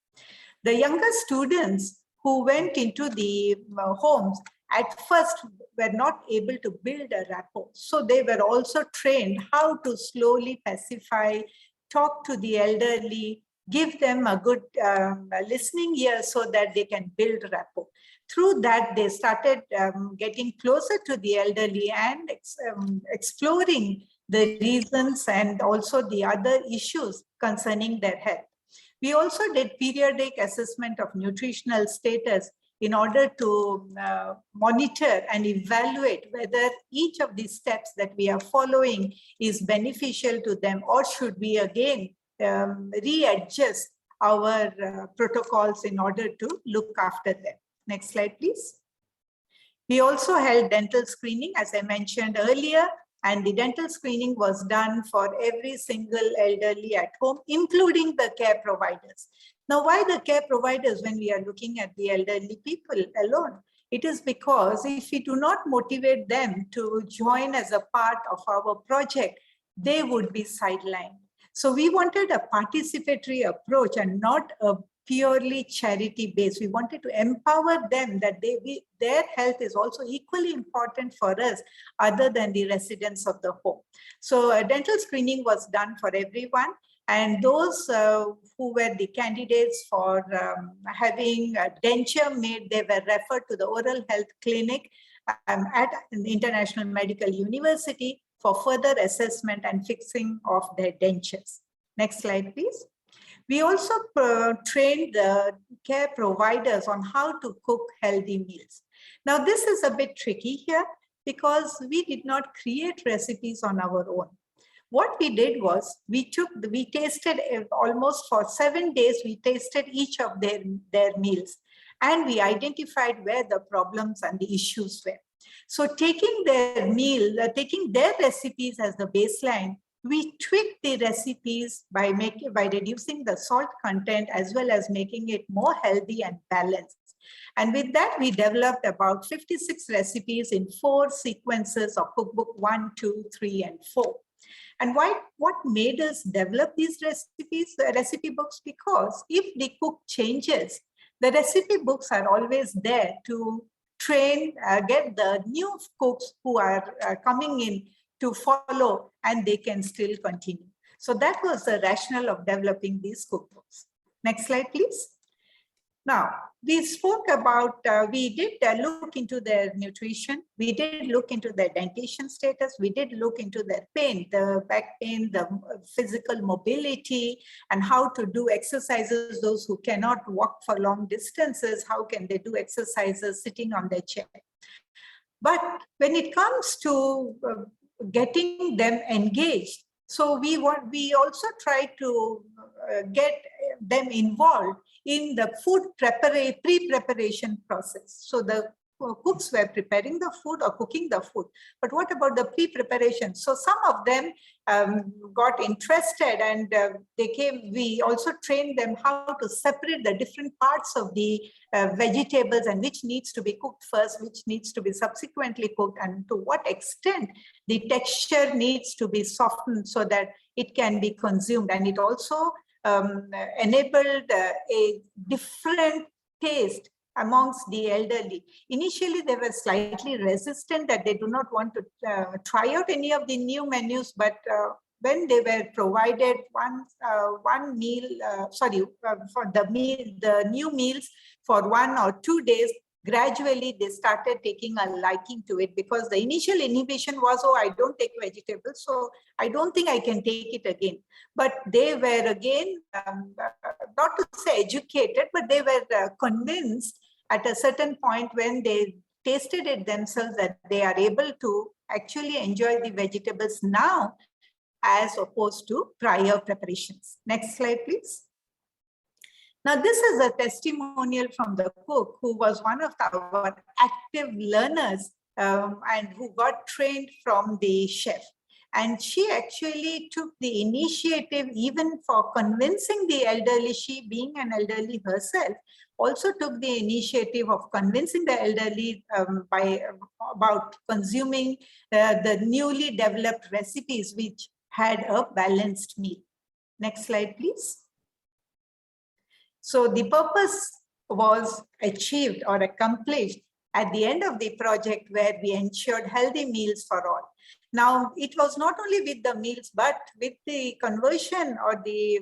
The younger students who went into the homes at first were not able to build a rapport. So they were also trained how to slowly pacify, talk to the elderly, give them a good listening ear so that they can build rapport. Through that, they started getting closer to the elderly and exploring the reasons and also the other issues concerning their health. We also did periodic assessment of nutritional status in order to monitor and evaluate whether each of these steps that we are following is beneficial to them, or should we again readjust our protocols in order to look after them. Next slide, please. We also held dental screening, as I mentioned earlier, and the dental screening was done for every single elderly at home, including the care providers. Now, why the care providers when we are looking at the elderly people alone? It is because if we do not motivate them to join as a part of our project, they would be sidelined. So we wanted a participatory approach and not a purely charity based. We wanted to empower them that their health is also equally important for us other than the residents of the home. So a dental screening was done for everyone, and those who were the candidates for having a denture made, they were referred to the oral health clinic at an International Medical University for further assessment and fixing of their dentures. Next slide, please. We also trained the care providers on how to cook healthy meals. Now, this is a bit tricky here because we did not create recipes on our own. What we did was we tasted almost for 7 days, we tasted each of their meals, and we identified where the problems and the issues were. So taking their recipes as the baseline, we tweaked the recipes by reducing the salt content as well as making it more healthy and balanced. And with that, we developed about 56 recipes in 4 sequences of cookbook 1, 2, 3, and 4. And what made us develop these recipes, recipe books? Because if the cook changes, the recipe books are always there to train, get the new cooks who are coming in to follow, and they can still continue. So that was the rationale of developing these cookbooks. Next slide, please. Now, we spoke about, we did look into their nutrition, we did look into their dentition status, we did look into their pain, the back pain, the physical mobility, and how to do exercises. Those who cannot walk for long distances, how can they do exercises sitting on their chair? But when it comes to getting them engaged, so we also try to get them involved in the food pre-preparation process. So the cooks were preparing the food or cooking the food, but what about the pre-preparation? So some of them got interested, and we also trained them how to separate the different parts of the vegetables and which needs to be cooked first, which needs to be subsequently cooked, and to what extent the texture needs to be softened so that it can be consumed. And it also enabled a different taste amongst the elderly. Initially, they were slightly resistant, that they do not want to try out any of the new menus, but when they were provided one meal, for the new meals for 1 or 2 days, gradually they started taking a liking to it, because the initial inhibition was, oh, I don't take vegetables, so I don't think I can take it again. But they were again, not to say educated, but they were convinced at a certain point when they tasted it themselves that they are able to actually enjoy the vegetables now as opposed to prior preparations. Next slide, please. Now, this is a testimonial from the cook who was one of our active learners and who got trained from the chef. And she actually took the initiative even for convincing the elderly, she being an elderly herself, also took the initiative of convincing the elderly about consuming the newly developed recipes which had a balanced meal. Next slide, please. So the purpose was achieved or accomplished at the end of the project, where we ensured healthy meals for all. Now, it was not only with the meals, but with the conversion or the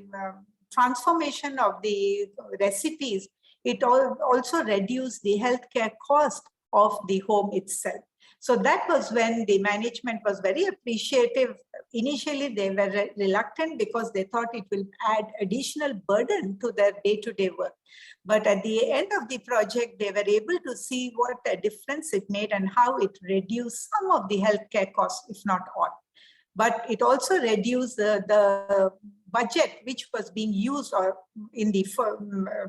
transformation of the recipes, it also reduced the healthcare cost of the home itself. So that was when the management was very appreciative. Initially, they were reluctant because they thought it will add additional burden to their day-to-day work. But at the end of the project, they were able to see what a difference it made and how it reduced some of the healthcare costs, if not all. But it also reduced the budget which was being used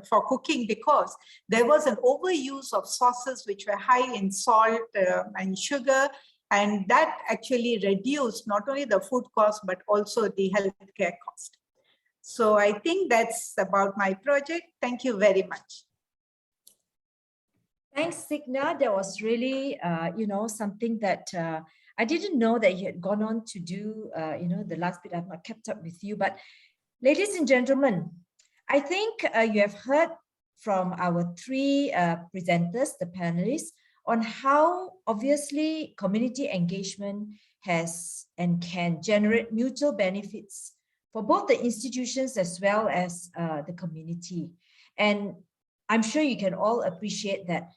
for cooking, because there was an overuse of sauces which were high in salt and sugar, and that actually reduced not only the food cost but also the healthcare cost. So I think that's about my project. Thank you very much. Thanks, Signa. That was really, something that I didn't know that you had gone on to do, the last bit. I've not kept up with you. But ladies and gentlemen, I think you have heard from our three presenters, the panelists, on how obviously community engagement has and can generate mutual benefits for both the institutions as well as the community. And I'm sure you can all appreciate that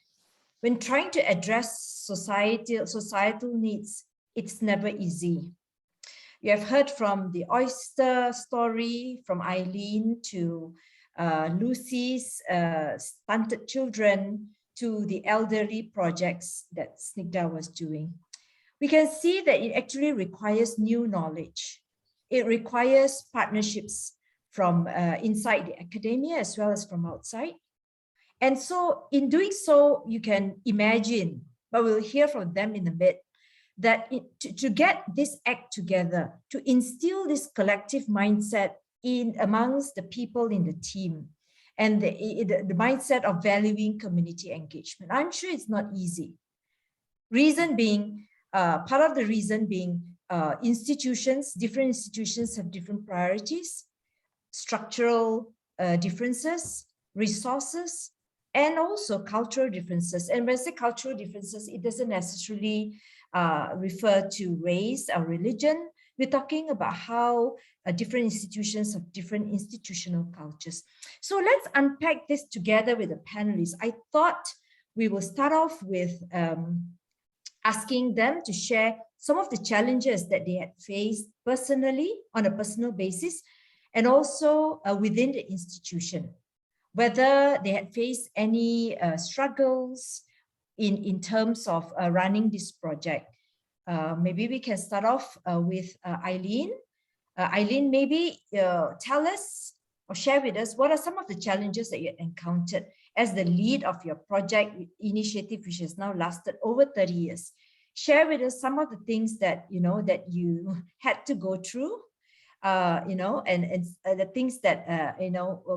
when trying to address societal needs, it's never easy. You have heard from the oyster story, from Eileen to Lucy's stunted children, to the elderly projects that Snigdha was doing. We can see that it actually requires new knowledge. It requires partnerships from inside the academia as well as from outside. And so in doing so, you can imagine, but we'll hear from them in a bit, that to get this act together, to instill this collective mindset amongst the people in the team, and the mindset of valuing community engagement. I'm sure it's not easy. Reason being, part of the reason being different institutions have different priorities, structural differences, resources, and also cultural differences. And when I say cultural differences, it doesn't necessarily refer to race or religion, We're talking about how different institutions have different institutional cultures. So let's unpack this together with the panelists. I thought we will start off with asking them to share some of the challenges that they had faced personally on a personal basis, and also within the institution, whether they had faced any struggles in terms of running this project. Maybe we can start off with Eileen. Eileen, maybe tell us or share with us what are some of the challenges that you encountered as the lead of your project initiative, which has now lasted over 30 years. Share with us some of the things that that you had to go through, and the things that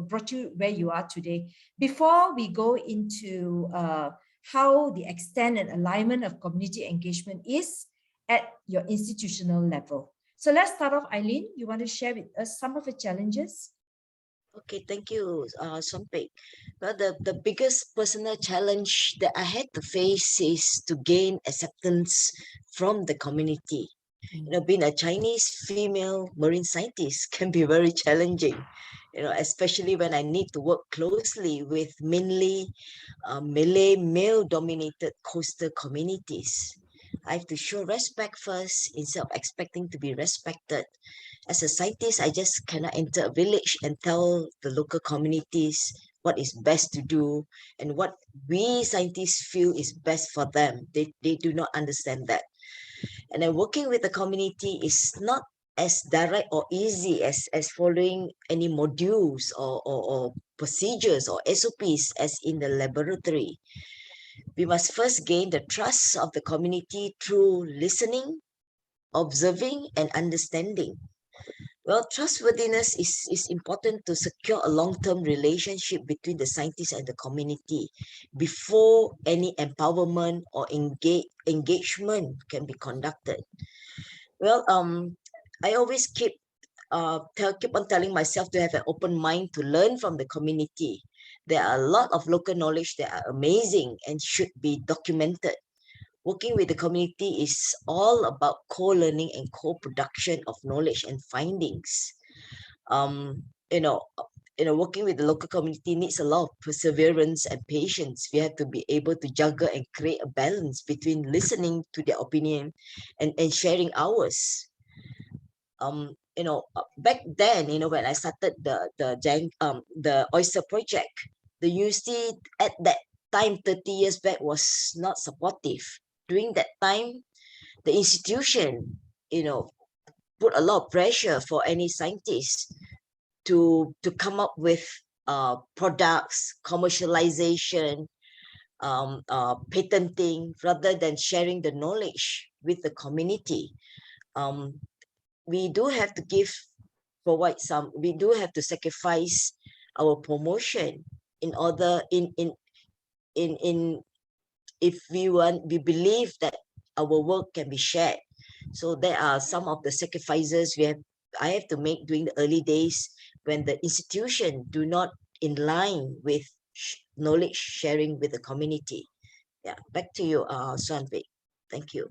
brought you where you are today. Before we go into how the extent and alignment of community engagement is at your institutional level. So let's start off, Eileen. You want to share with us some of the challenges? Okay, thank you, Sompik. Well, the biggest personal challenge that I had to face is to gain acceptance from the community. Being a Chinese female marine scientist can be very challenging, especially when I need to work closely with mainly Malay male-dominated coastal communities. I have to show respect first instead of expecting to be respected. As a scientist, I just cannot enter a village and tell the local communities what is best to do and what we scientists feel is best for them. They do not understand that. And then working with the community is not as direct or easy as following any modules or procedures or SOPs as in the laboratory. We must first gain the trust of the community through listening, observing, and understanding. Well, trustworthiness is important to secure a long-term relationship between the scientists and the community before any empowerment or engagement can be conducted. Well, I always keep on telling myself to have an open mind to learn from the community. There are a lot of local knowledge that are amazing and should be documented. Working with the community is all about co-learning and co-production of knowledge and findings. Working with the local community needs a lot of perseverance and patience. We have to be able to juggle and create a balance between listening to their opinion and sharing ours. Back then, when I started the oyster project, the university at that time 30 years back was not supportive. During that time, the institution put a lot of pressure for any scientists to come up with products, commercialization, patenting, rather than sharing the knowledge with the community. We do have to we do have to sacrifice our promotion in order if we believe that our work can be shared. So there are some of the sacrifices I have to make during the early days when the institution do not in line with knowledge sharing with the community. Yeah, back to you, Swanvik. Thank you.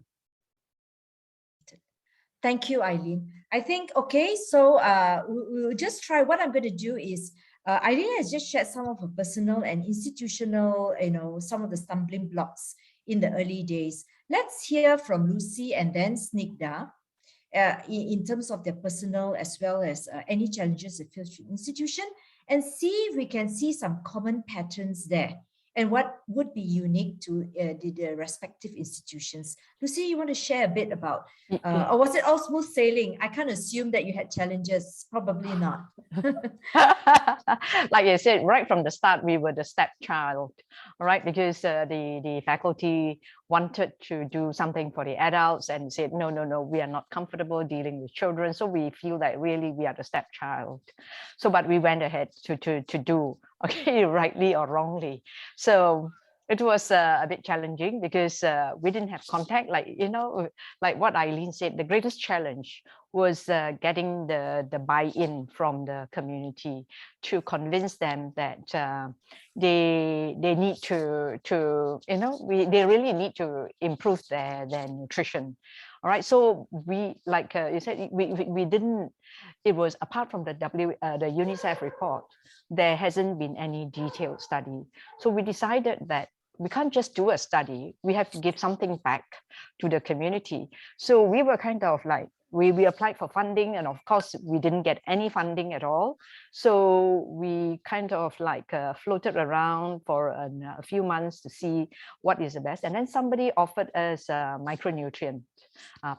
Thank you, Eileen. I think, okay, so we'll just try. What I'm going to do is, Eileen has just shared some of her personal and institutional, some of the stumbling blocks in the early days. Let's hear from Lucy and then Snigdha in terms of their personal as well as any challenges they face with institution, and see if we can see some common patterns there and what would be unique to the respective institutions. Lucy, you want to share a bit about, or was it all smooth sailing? I can't assume that you had challenges, probably not. Like I said, right from the start, we were the stepchild, all right? Because the faculty wanted to do something for the adults and said, no, we are not comfortable dealing with children. So we feel that really we are the stepchild. So, but we went ahead to do, okay, rightly or wrongly. So it was a bit challenging because we didn't have contact. Like what Eileen said, the greatest challenge was getting the buy-in from the community to convince them that they need to they really need to improve their nutrition. All right, so we, like you said, we didn't, it was apart from the the UNICEF report, there hasn't been any detailed study. So we decided that we can't just do a study, we have to give something back to the community. So we were kind of like, we applied for funding, and of course we didn't get any funding at all. So we kind of like floated around for a few months to see what is the best. And then somebody offered us micronutrient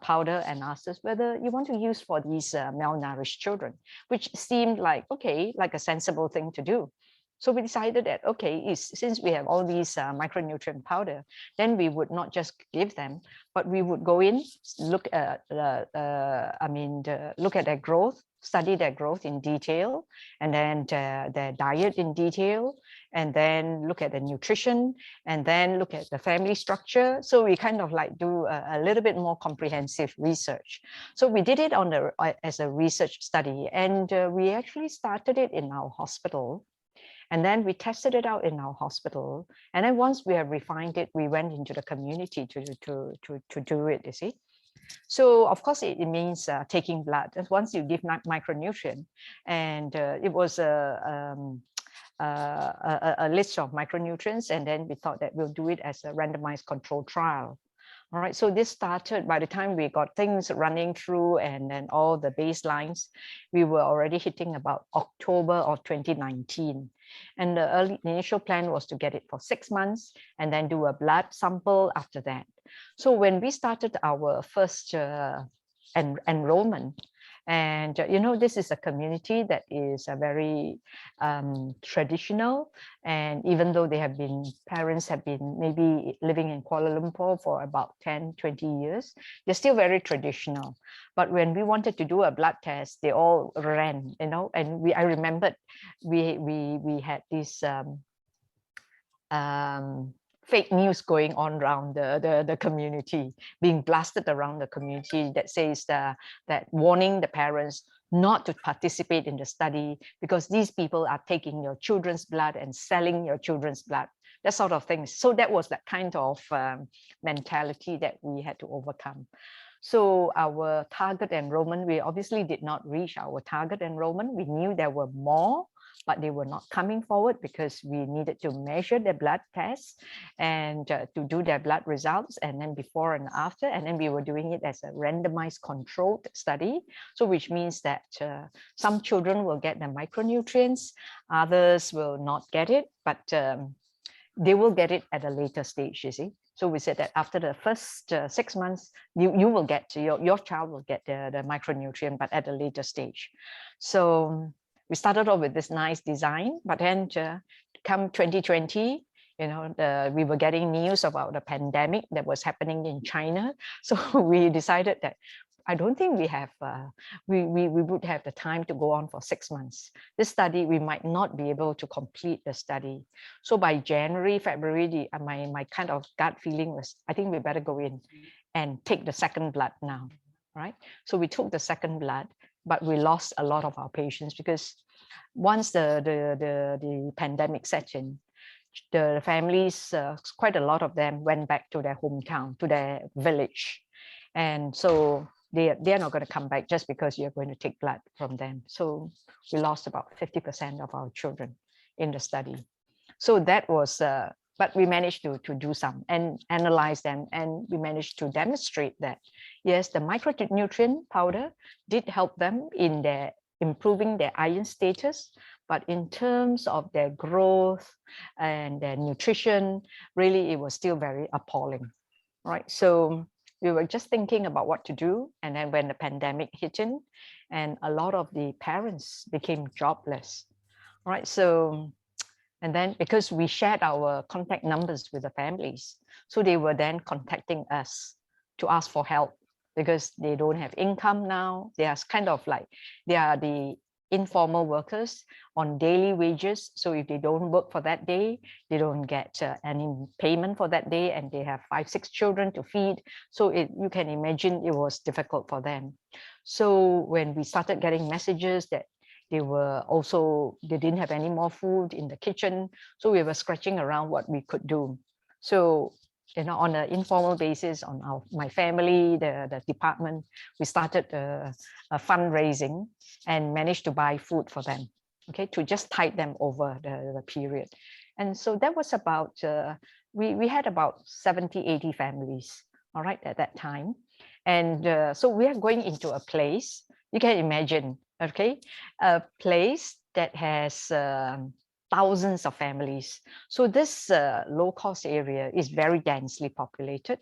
powder and asked us whether you want to use for these malnourished children, which seemed like, okay, like a sensible thing to do. So we decided that, okay, since we have all these micronutrient powder, then we would not just give them, but we would go in, look at, look at their growth, study their growth in detail, and then their diet in detail, and then look at the nutrition, and then look at the family structure. So we kind of like do a little bit more comprehensive research. So we did it on the as a research study, and we actually started it in our hospital. And then we tested it out in our hospital. And then once we have refined it, we went into the community to do it, you see. So of course, it means taking blood. And once you give micronutrient, and it was a list of micronutrients, and then we thought that we'll do it as a randomized controlled trial. All right, so this started by the time we got things running through and then all the baselines, we were already hitting about October of 2019. And the initial plan was to get it for 6 months and then do a blood sample after that. So when we started our first enrollment, and you know, this is a community that is a very traditional, and even though they have been, parents have been maybe living in Kuala Lumpur for about 10-20 years, they're still very traditional. But when we wanted to do a blood test, they all ran, you know. And I remembered we had this fake news going on around the community, being blasted around the community, that says that warning the parents not to participate in the study because these people are taking your children's blood and selling your children's blood, that sort of thing. So that was that kind of mentality that we had to overcome. So our target enrollment, we obviously did not reach our target enrollment. We knew there were more, but they were not coming forward because we needed to measure their blood tests and to do their blood results, and then before and after. And then we were doing it as a randomized controlled study. So which means that some children will get the micronutrients, others will not get it, but they will get it at a later stage, you see. So we said that after the first 6 months, you will get, your child will get the micronutrient, but at a later stage. So we started off with this nice design, but then come 2020, you know, we were getting news about the pandemic that was happening in China. So we decided that I don't think we have, we would have the time to go on for 6 months. This study, we might not be able to complete the study. So by January, February, my kind of gut feeling was, I think we better go in and take the second blood now, right? So we took the second blood, but we lost a lot of our patients because once the pandemic set in, the families, quite a lot of them went back to their hometown, to their village. And so they're not going to come back just because you're going to take blood from them. So we lost about 50% of our children in the study. So that was, but we managed to do some and analyze them. And we managed to demonstrate that, yes, the micronutrient powder did help them in their improving their iron status, but in terms of their growth and their nutrition, really, it was still very appalling, right? So we were just thinking about what to do. And then when the pandemic hit in, and a lot of the parents became jobless, right? So, and then because we shared our contact numbers with the families, so they were then contacting us to ask for help because they don't have income now. They are kind of like, they are the informal workers on daily wages. So if they don't work for that day, they don't get any payment for that day, and they have 5-6 children to feed. So you can imagine it was difficult for them. So when we started getting messages that they didn't have any more food in the kitchen, so we were scratching around what we could do. So on an informal basis, on my family, the department, we started a fundraising and managed to buy food for them, okay, to just tide them over the period. And so that was about, we had about 70, 80 families, all right, at that time. And so we are going into a place, you can imagine, okay, a place that has thousands of families. So this low-cost area is very densely populated.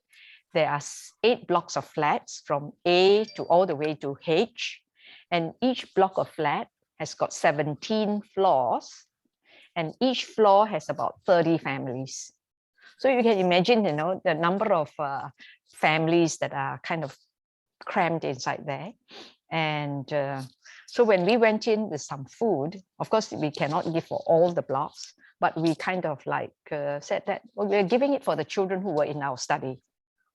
There are 8 blocks of flats from A to all the way to H, and each block of flat has got 17 floors, and each floor has about 30 families. So you can imagine, the number of families that are kind of crammed inside there. And so when we went in with some food, of course, we cannot give for all the blocks, but we kind of like said that, well, we're giving it for the children who were in our study.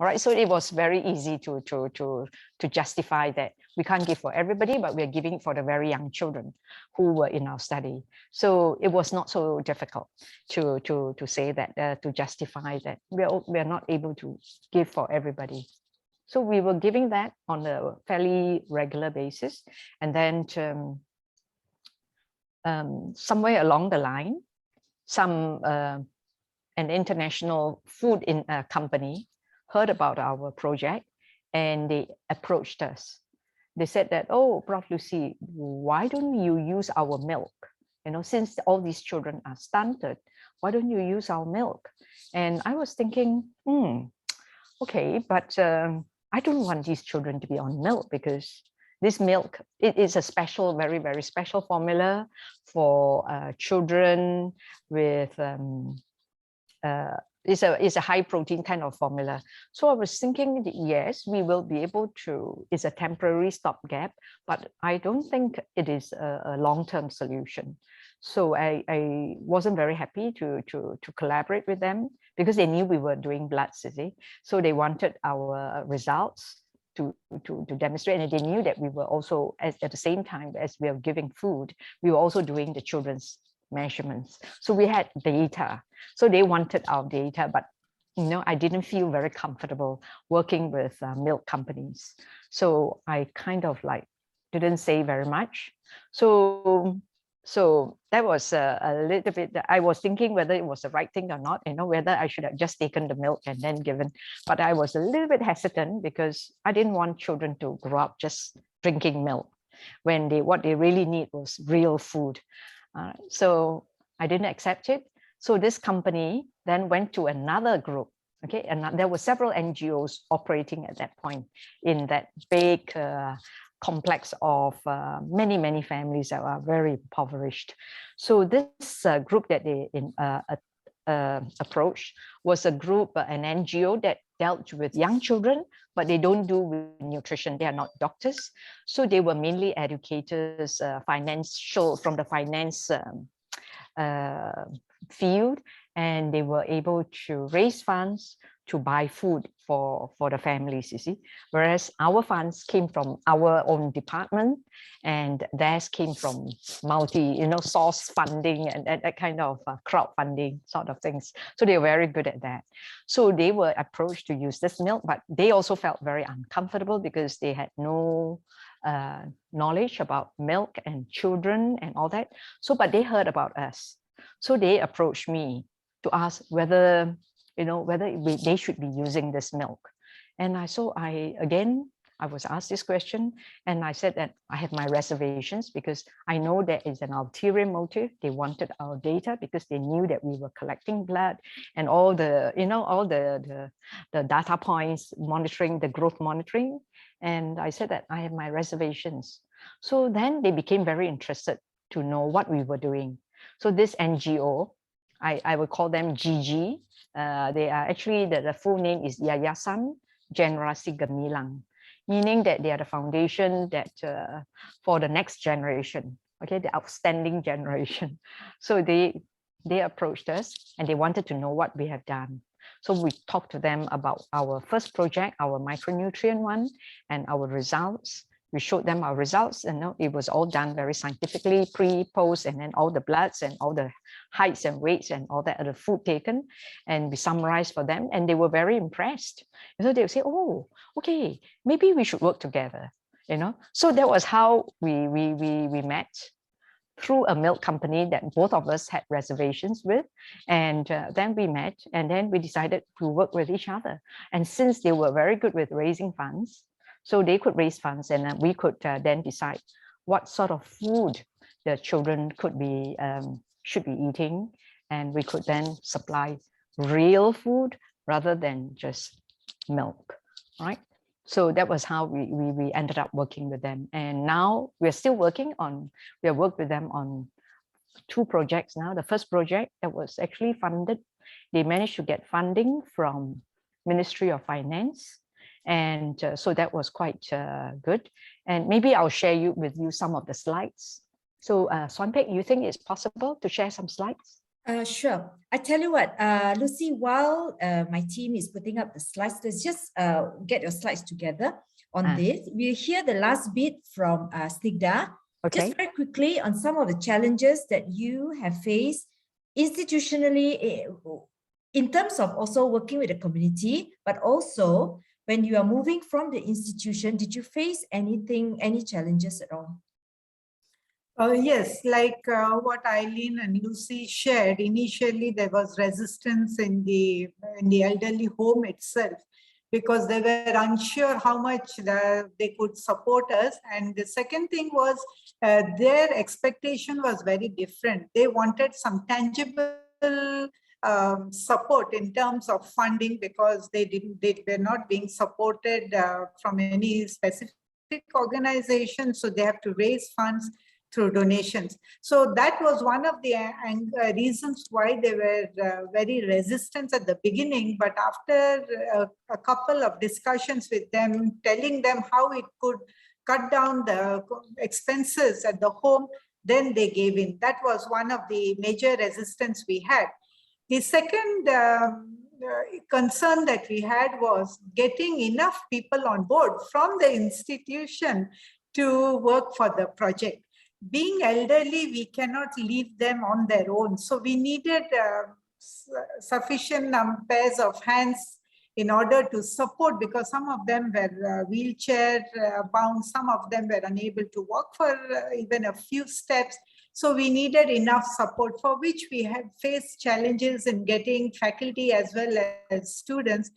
All right, so it was very easy to justify that we can't give for everybody, but we're giving it for the very young children who were in our study. So it was not so difficult to say that, to justify that we're not able to give for everybody. So we were giving that on a fairly regular basis. And then somewhere along the line, an international food company heard about our project and they approached us. They said that, oh, Prof. Lucy, why don't you use our milk? Since all these children are stunted, why don't you use our milk? And I was thinking, okay, but I don't want these children to be on milk, because this milk, it is a special, very, very special formula for children with, it's a high protein kind of formula. So I was thinking, yes, we will be able to, it's a temporary stopgap, but I don't think it is a long-term solution. So I wasn't very happy to collaborate with them, because they knew we were doing blood study. So they wanted our results to demonstrate, and they knew that we were also, at the same time as we were giving food, we were also doing the children's measurements. So we had data. So they wanted our data, but I didn't feel very comfortable working with milk companies. So I kind of like didn't say very much. So that was a little bit, I was thinking whether it was the right thing or not, whether I should have just taken the milk and then given, but I was a little bit hesitant because I didn't want children to grow up just drinking milk when what they really need was real food. So I didn't accept it. So this company then went to another group, okay, and there were several NGOs operating at that point in that big complex of many, many families that are very impoverished. So this group that they approached was a group, an NGO that dealt with young children, but they don't do with nutrition. They are not doctors. So they were mainly educators, from the finance field, and they were able to raise funds to buy food for the families, you see. Whereas our funds came from our own department, and theirs came from source funding and that kind of crowdfunding sort of things. So they were very good at that. So they were approached to use this milk, but they also felt very uncomfortable because they had no knowledge about milk and children and all that. So, but they heard about us. So they approached me to ask whether they should be using this milk. And I was asked this question, and I said that I have my reservations because I know there is an ulterior motive. They wanted our data because they knew that we were collecting blood and all the data points, monitoring, the growth monitoring. And I said that I have my reservations. So then they became very interested to know what we were doing. So this NGO, I would call them GG. They are actually, the full name is Yayasan Generasi Gemilang, meaning that they are the foundation that for the next generation, okay, the outstanding generation. So they approached us and they wanted to know what we have done. So we talked to them about our first project, our micronutrient one, and our results. we showed them our results, and it was all done very scientifically, pre, post, and then all the bloods and all the heights and weights and all that other food taken, and we summarized for them, and they were very impressed. And so they would say, oh, okay, maybe we should work together, So that was how we met, through a milk company that both of us had reservations with. And then we met, and then we decided to work with each other. And since they were very good with raising funds, so they could raise funds, and we could then decide what sort of food the children should be eating. And we could then supply real food rather than just milk, right? So that was how we ended up working with them. And now we're still working on, we have worked with them on 2 projects now. The first project that was actually funded, they managed to get funding from Ministry of Finance. And so that was quite good. And maybe I'll share with you some of the slides. So Swanpek, you think it's possible to share some slides? Sure. I tell you what, Lucy, while my team is putting up the slides, let's just get your slides together on this. We'll hear the last bit from Snigdha. Okay. Just very quickly on some of the challenges that you have faced institutionally in terms of also working with the community, but also when you are moving from the institution, did you face any challenges at all? Yes, like what Eileen and Lucy shared, initially there was resistance in the elderly home itself, because they were unsure how much they could support us. And the second thing was their expectation was very different. They wanted some tangible support in terms of funding, because they were not being supported from any specific organization. So they have to raise funds through donations. So that was one of the reasons why they were very resistant at the beginning. But after a couple of discussions with them, telling them how it could cut down the expenses at the home, then they gave in. That was one of the major resistance we had. The second concern that we had was getting enough people on board from the institution to work for the project. Being elderly, we cannot leave them on their own. So we needed sufficient pairs of hands in order to support, because some of them were wheelchair bound, some of them were unable to walk for even a few steps. So we needed enough support, for which we have faced challenges in getting faculty as well as students.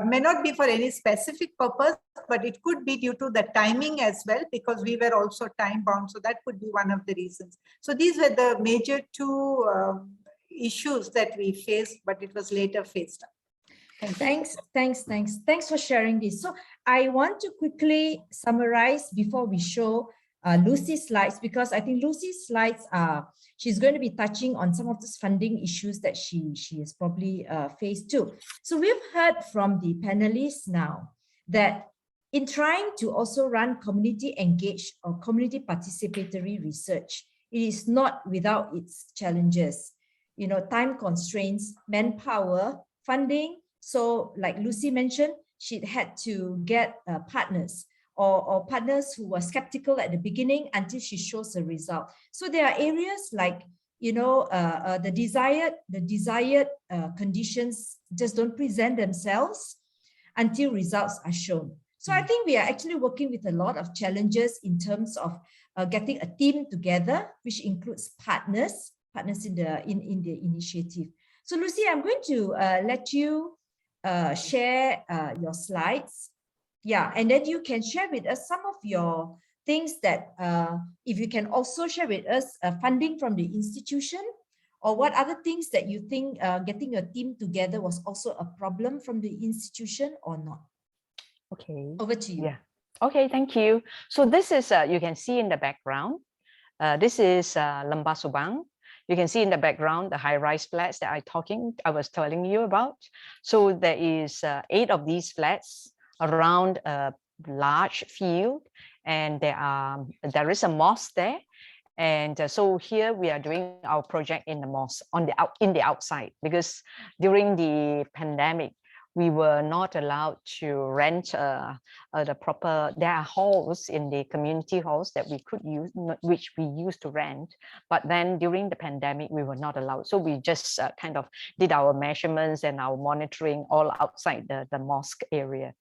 May not be for any specific purpose, but it could be due to the timing as well, because we were also time bound. So that could be one of the reasons. So these were the major 2 issues that we faced, but it was later faced up. Thanks for sharing this. So I want to quickly summarize before we show Lucy's slides, because I think Lucy's slides she's going to be touching on some of these funding issues that she has probably faced too. So we've heard from the panelists now that in trying to also run community engaged or community participatory research, it is not without its challenges. Time constraints, manpower, funding. So like Lucy mentioned, she had to get partners or partners who were skeptical at the beginning until she shows the result. So there are areas like, the desired conditions just don't present themselves until results are shown. So I think we are actually working with a lot of challenges in terms of getting a team together, which includes partners in the initiative. So Lucy, I'm going to let you share your slides. Yeah, and then you can share with us some of your things that, if you can also share with us funding from the institution, or what other things that you think getting a team together was also a problem from the institution or not. Okay. Over to you. Yeah. Okay, thank you. So this is, you can see in the background, this is Lembah Subang. You can see in the background the high-rise flats that I was telling you about. So there is 8 of these flats around a large field, and there is a mosque there. And so here we are doing our project in the mosque in the outside, because during the pandemic, we were not allowed to rent the proper, there are halls in the community halls that we could use, which we used to rent. But then during the pandemic, we were not allowed. So we just kind of did our measurements and our monitoring all outside the mosque area.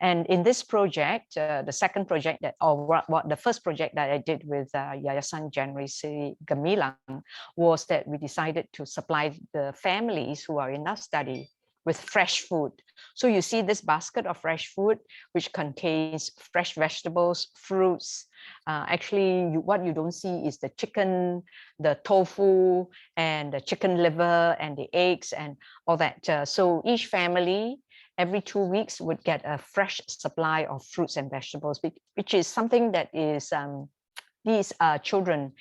And in this project, the second project that, or what the first project that I did with Yayasan Generasi Gemilang was that we decided to supply the families who are in our study with fresh food. So you see this basket of fresh food, which contains fresh vegetables, fruits. Actually, what you don't see is the chicken, the tofu, and the chicken liver, and the eggs, and all that. So each family, every 2 weeks, would get a fresh supply of fruits and vegetables, which is something that is these children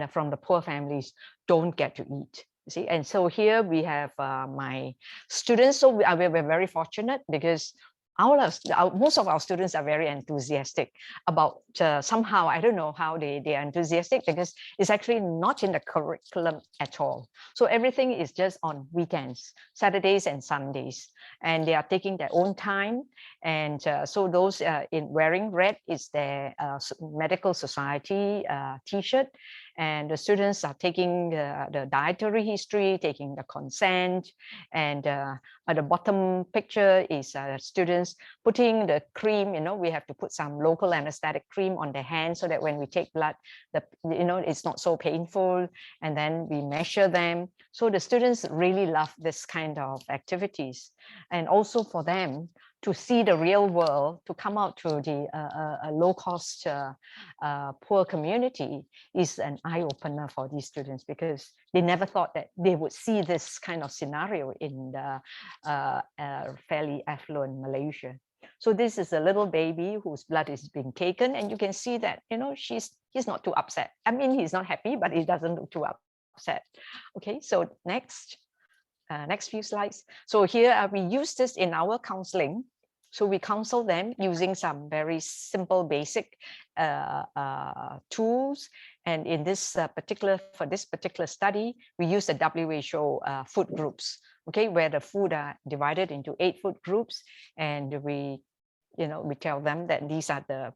from the poor families don't get to eat. See, and so here we have my students. So we're very fortunate because most of our students are very enthusiastic about somehow, I don't know how they are enthusiastic, because it's actually not in the curriculum at all. So everything is just on weekends, Saturdays and Sundays, and they are taking their own time. And so those in wearing red is their medical society t-shirt. And the students are taking the dietary history, taking the consent. And at the bottom picture is students putting the cream, we have to put some local anesthetic cream on their hands so that when we take blood, it's not so painful. And then we measure them. So the students really love this kind of activities. And also for them to see the real world, to come out to the low-cost poor community is an eye-opener for these students, because they never thought that they would see this kind of scenario in the fairly affluent Malaysia. So this is a little baby whose blood is being taken, and you can see that he's not too upset. I mean, he's not happy, but he doesn't look too upset. Okay, so next few slides. So here we use this in our counseling. So we counsel them using some very simple, basic tools. And in this for this particular study, we use the WHO food groups, okay, where the food are divided into 8 food groups, and we tell them that these are the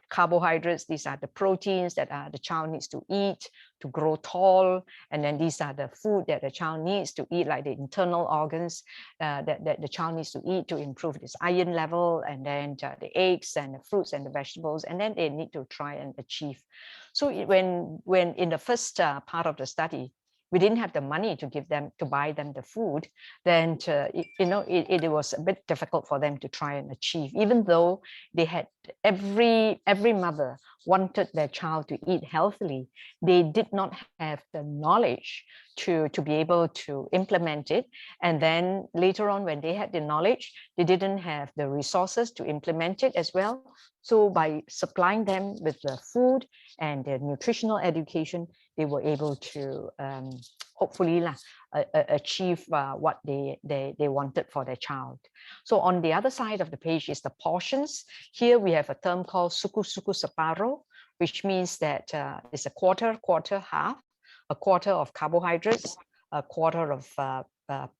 carbohydrates, these are the proteins that the child needs to eat to grow tall, and then these are the food that the child needs to eat, like the internal organs that the child needs to eat to improve this iron level, and then the eggs and the fruits and the vegetables, and then they need to try and achieve. So when in the first part of the study, we didn't have the money to buy them the food, then it was a bit difficult for them to try and achieve, even though they had every mother wanted their child to eat healthily. They did not have the knowledge to be able to implement it. And then later on, when they had the knowledge, they didn't have the resources to implement it as well. So by supplying them with the food and the nutritional education, they were able to hopefully achieve what they wanted for their child. So on the other side of the page is the portions. Here we have a term called suku-suku separuh, which means that it's a quarter, half, a quarter of carbohydrates, a quarter of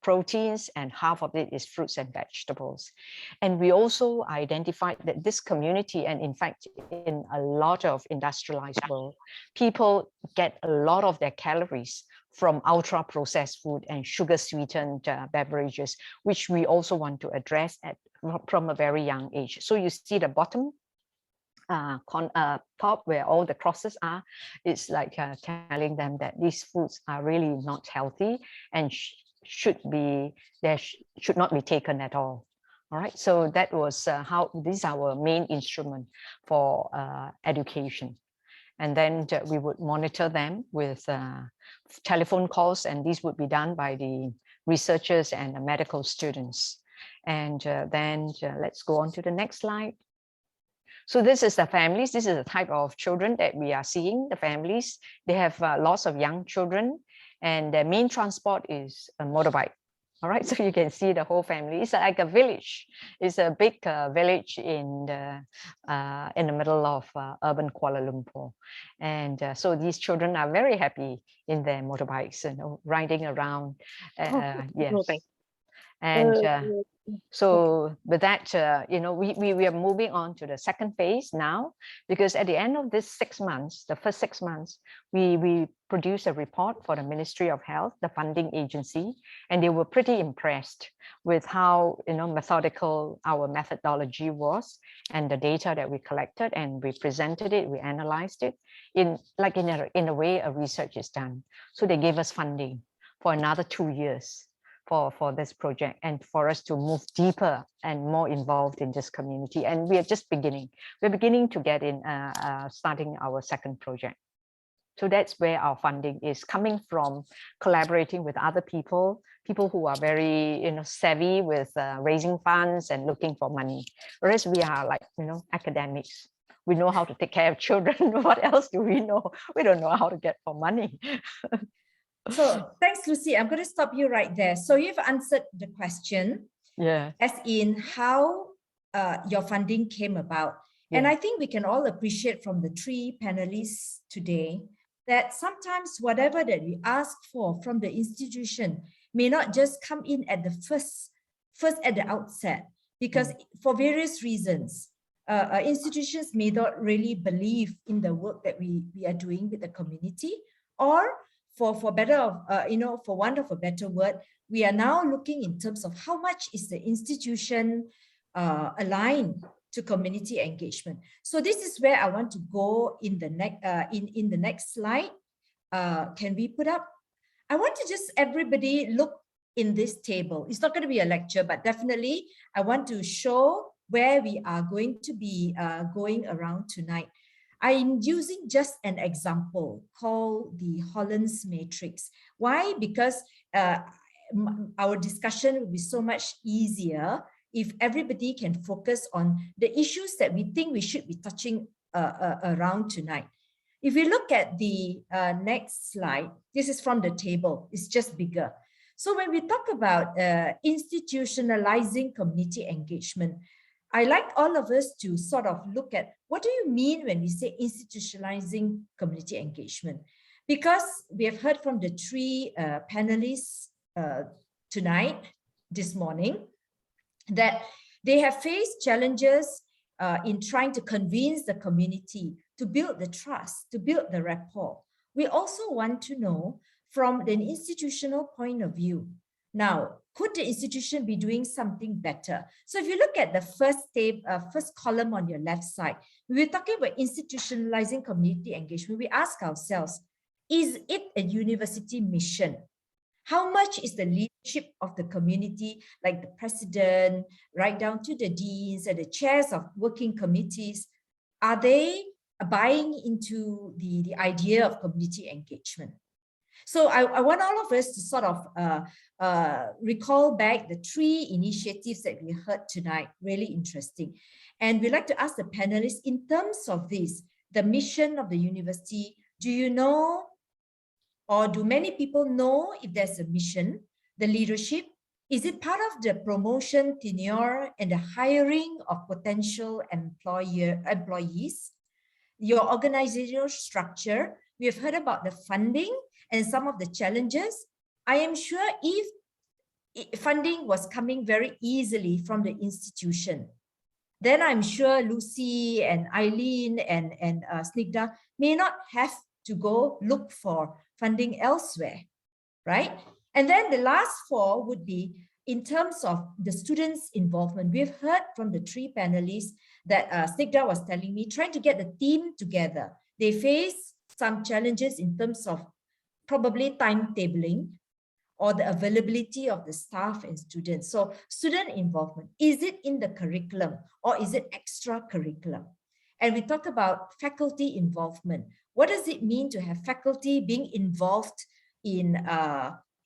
proteins, and half of it is fruits and vegetables. And we also identified that this community, and in fact, in a lot of industrialized world, people get a lot of their calories from ultra-processed food and sugar-sweetened beverages, which we also want to address from a very young age. So you see the bottom top where all the crosses are, it's like telling them that these foods are really not healthy and should not be taken at all. All right, so that was how this is our main instrument for education. And then we would monitor them with telephone calls, and these would be done by the researchers and the medical students. And then let's go on to the next slide. So this is the families. This is the type of children that we are seeing, the families. They have lots of young children, and their main transport is a motorbike. All right, so you can see the whole family. It's like a village. It's a big village in the middle of urban Kuala Lumpur. And so these children are very happy in their motorbikes, riding around. Yes. And So with that, we are moving on to the second phase now, because at the end of this 6 months, the first 6 months, we produced a report for the Ministry of Health, the funding agency, and they were pretty impressed with how methodical our methodology was and the data that we collected, and we presented it, we analyzed it in a way a research is done. So they gave us funding for another 2 years for this project, and for us to move deeper and more involved in this community. And we are just beginning. We're beginning to get in, starting our second project. So that's where our funding is coming from, collaborating with other people who are very savvy with raising funds and looking for money. Whereas we are like academics. We know how to take care of children. What else do we know? We don't know how to get for money. So thanks, Lucy. I'm going to stop you right there. So you've answered the question, as in how your funding came about. And I think we can all appreciate from the 3 panelists today that sometimes whatever that we ask for from the institution may not just come in at the first at the outset, because for various reasons, institutions may not really believe in the work that we are doing with the community, or for want of a better word, we are now looking in terms of how much is the institution aligned to community engagement. So this is where I want to go in the next slide. Can we put up? I want to just everybody look in this table. It's not going to be a lecture, but definitely I want to show where we are going to be going around tonight. I'm using just an example called the Holland's Matrix. Why? Because our discussion will be so much easier if everybody can focus on the issues that we think we should be touching around tonight. If we look at the next slide, this is from the table, it's just bigger. So when we talk about institutionalizing community engagement, I like all of us to sort of look at what do you mean when we say institutionalizing community engagement? Because we have heard from the 3 panelists tonight, this morning, that they have faced challenges in trying to convince the community to build the trust, to build the rapport. We also want to know from an institutional point of view. Now, could the institution be doing something better? So if you look at the first column on your left side, we're talking about institutionalizing community engagement. We ask ourselves, is it a university mission? How much is the leadership of the community, like the president, right down to the deans and the chairs of working committees, are they buying into the idea of community engagement? So I want all of us to sort of recall back the 3 initiatives that we heard tonight, really interesting. And we'd like to ask the panelists, in terms of this, the mission of the university, do you know, or do many people know if there's a mission, the leadership? Is it part of the promotion, tenure, and the hiring of potential employees? Your organizational structure, we have heard about the funding and some of the challenges. I am sure if funding was coming very easily from the institution, then I'm sure Lucy and Eileen and Snigdha may not have to go look for funding elsewhere, right? And then the last 4 would be in terms of the students' involvement. We've heard from the 3 panelists that Snigdha was telling me, trying to get the team together. They face some challenges in terms of probably timetabling or the availability of the staff and students. So student involvement, is it in the curriculum or is it extracurriculum? And we talked about faculty involvement. What does it mean to have faculty being involved in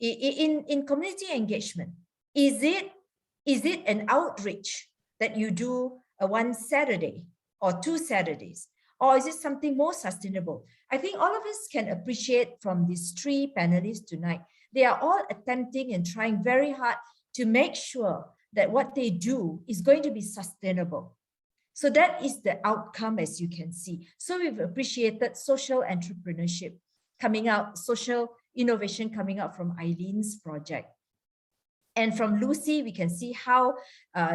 community engagement? Is it an outreach that you do one Saturday or 2 Saturdays? Or is it something more sustainable? I think all of us can appreciate from these 3 panelists tonight, they are all attempting and trying very hard to make sure that what they do is going to be sustainable. So that is the outcome, as you can see. So we've appreciated social entrepreneurship coming out, social innovation coming out from Eileen's project. And from Lucy, we can see how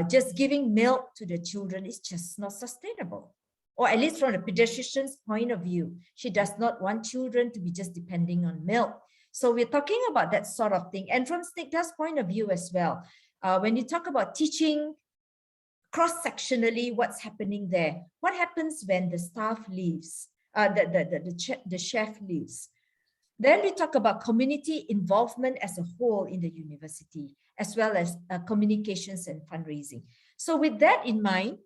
just giving milk to the children is just not sustainable. Or at least from the pediatrician's point of view, she does not want children to be just depending on milk. So we're talking about that sort of thing. And from Snigdha's point of view as well, when you talk about teaching cross-sectionally what's happening there, what happens when the staff leaves, the chef leaves? Then we talk about community involvement as a whole in the university, as well as communications and fundraising. So with that in mind,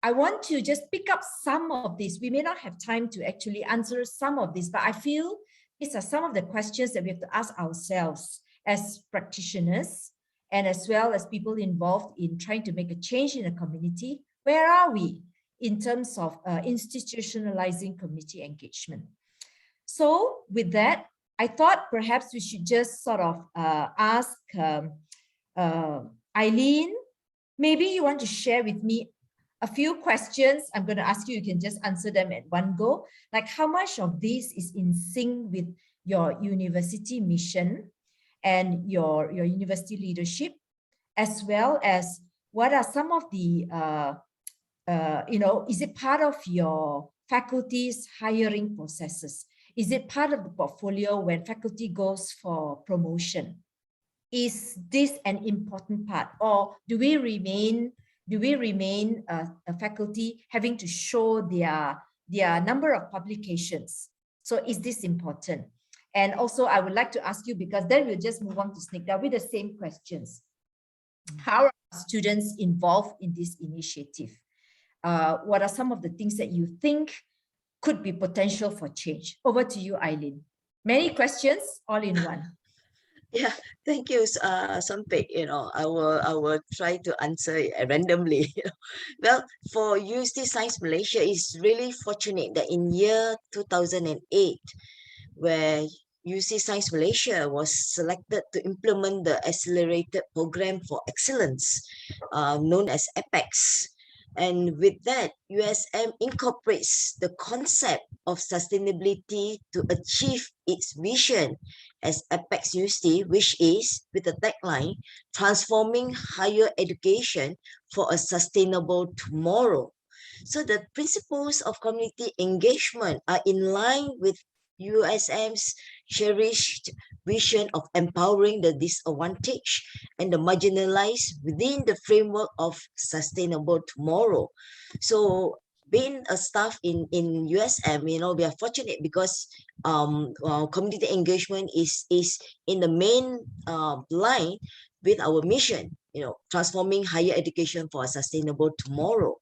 I want to just pick up some of this. We may not have time to actually answer some of this, but I feel these are some of the questions that we have to ask ourselves as practitioners and as well as people involved in trying to make a change in the community. Where are we in terms of institutionalizing community engagement? So with that, I thought perhaps we should just sort of ask Eileen, maybe you want to share with me a few questions. I'm going to ask you, you can just answer them at one go. Like how much of this is in sync with your university mission and your university leadership, as well as what are some of the, is it part of your faculty's hiring processes? Is it part of the portfolio when faculty goes for promotion? Is this an important part, or do we remain a faculty having to show their number of publications? So is this important? And also I would like to ask you, because then we'll just move on to Snigdha with the same questions. How are students involved in this initiative? What are some of the things that you think could be potential for change? Over to you, Eileen. Many questions all in one. Yeah, thank you, Sampik. I will try to answer it randomly. Well, for UC Sains Malaysia, it's really fortunate that in year 2008, where UC Sains Malaysia was selected to implement the Accelerated Program for Excellence, known as APEX. And with that, USM incorporates the concept of sustainability to achieve its vision as Apex University, which is, with the tagline, transforming higher education for a sustainable tomorrow. So the principles of community engagement are in line with USM's cherished vision of empowering the disadvantaged and the marginalized within the framework of sustainable tomorrow. So being a staff in USM, we are fortunate because community engagement is in the main line with our mission, transforming higher education for a sustainable tomorrow.